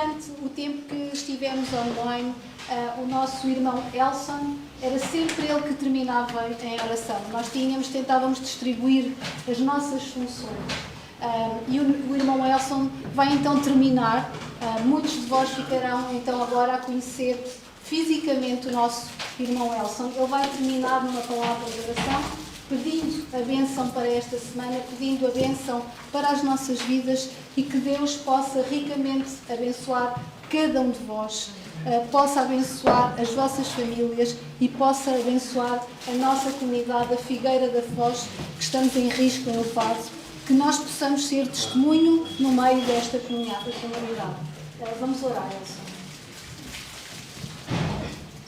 durante o tempo que estivemos online, o nosso irmão Elson, era sempre ele que terminava em oração. Nós tentávamos distribuir as nossas funções. E o irmão Elson vai então terminar. Muitos de vós ficarão então agora a conhecer fisicamente o nosso irmão Elson. Ele vai terminar numa palavra de oração, pedindo a bênção para esta semana, pedindo a bênção para as nossas vidas e que Deus possa ricamente abençoar cada um de vós, possa abençoar as vossas famílias e possa abençoar a nossa comunidade, a Figueira da Foz, que estamos em risco em Levado, que nós possamos ser testemunho no meio desta comunidade. Vamos orar, Elson.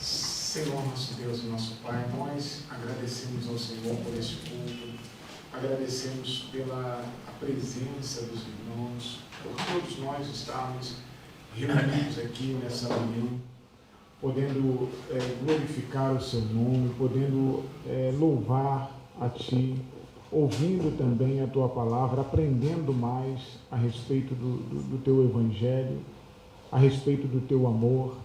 Senhor, nosso Deus e nosso Pai, nós agradecemos ao Senhor por este culto, agradecemos pela presença dos irmãos, por todos nós estarmos reunidos aqui nessa manhã, podendo glorificar o Seu nome, podendo louvar a Ti, ouvindo também a Tua palavra, aprendendo mais a respeito do Teu Evangelho, a respeito do Teu amor.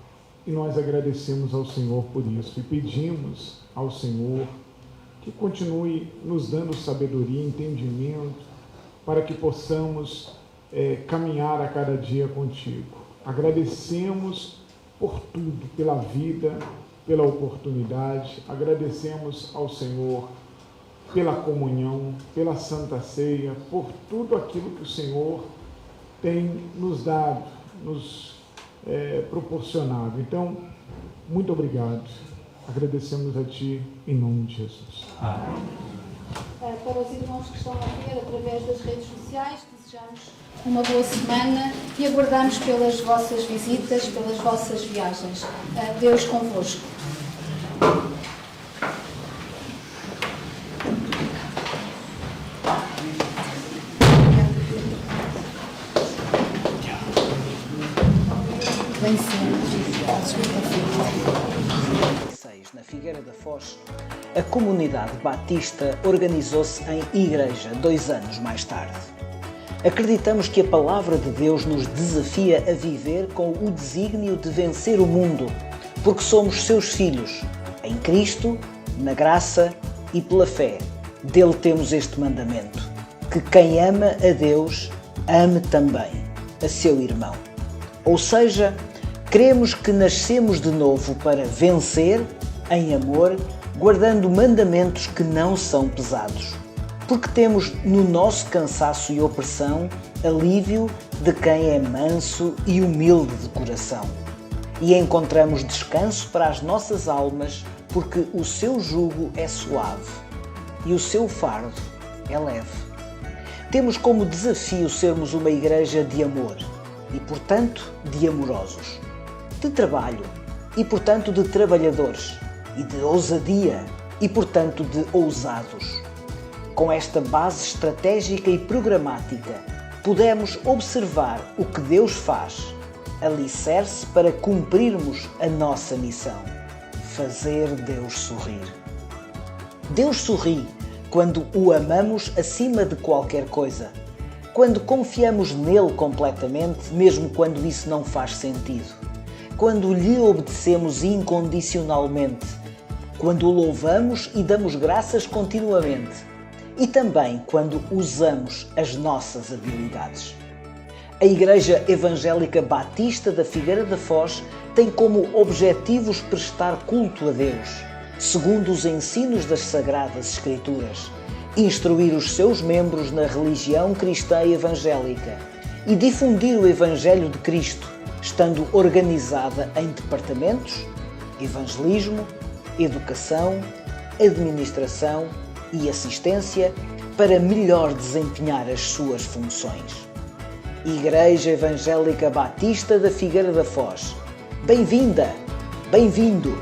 E nós agradecemos ao Senhor por isso e pedimos ao Senhor que continue nos dando sabedoria e entendimento para que possamos caminhar a cada dia contigo. Agradecemos por tudo, pela vida, pela oportunidade, agradecemos ao Senhor pela comunhão, pela Santa Ceia, por tudo aquilo que o Senhor tem nos dado, nos proporcionado. Então, muito obrigado. Agradecemos a Ti em nome de Jesus. Para os irmãos que estão a ver através das redes sociais, desejamos uma boa semana e aguardamos pelas vossas visitas, pelas vossas viagens. Deus convosco. Na Figueira da Foz, a comunidade batista organizou-se em igreja 2 anos mais tarde. Acreditamos que a palavra de Deus nos desafia a viver com o desígnio de vencer o mundo, porque somos seus filhos, em Cristo, na graça e pela fé. Dele temos este mandamento, que quem ama a Deus, ame também a seu irmão. Ou seja, cremos que nascemos de novo para vencer em amor, guardando mandamentos que não são pesados. Porque temos no nosso cansaço e opressão alívio de quem é manso e humilde de coração. E encontramos descanso para as nossas almas, porque o seu jugo é suave e o seu fardo é leve. Temos como desafio sermos uma igreja de amor e, portanto, de amorosos, de trabalho e, portanto, de trabalhadores, e de ousadia e, portanto, de ousados. Com esta base estratégica e programática, podemos observar o que Deus faz, alicerce para cumprirmos a nossa missão: fazer Deus sorrir. Deus sorri quando o amamos acima de qualquer coisa, quando confiamos nele completamente, mesmo quando isso não faz sentido, quando lhe obedecemos incondicionalmente, quando o louvamos e damos graças continuamente e também quando usamos as nossas habilidades. A Igreja Evangélica Batista da Figueira da Foz tem como objetivos prestar culto a Deus, segundo os ensinos das Sagradas Escrituras, instruir os seus membros na religião cristã evangélica e difundir o Evangelho de Cristo, estando organizada em departamentos: evangelismo, educação, administração e assistência, para melhor desempenhar as suas funções. Igreja Evangélica Batista da Figueira da Foz. Bem-vinda, bem-vindo!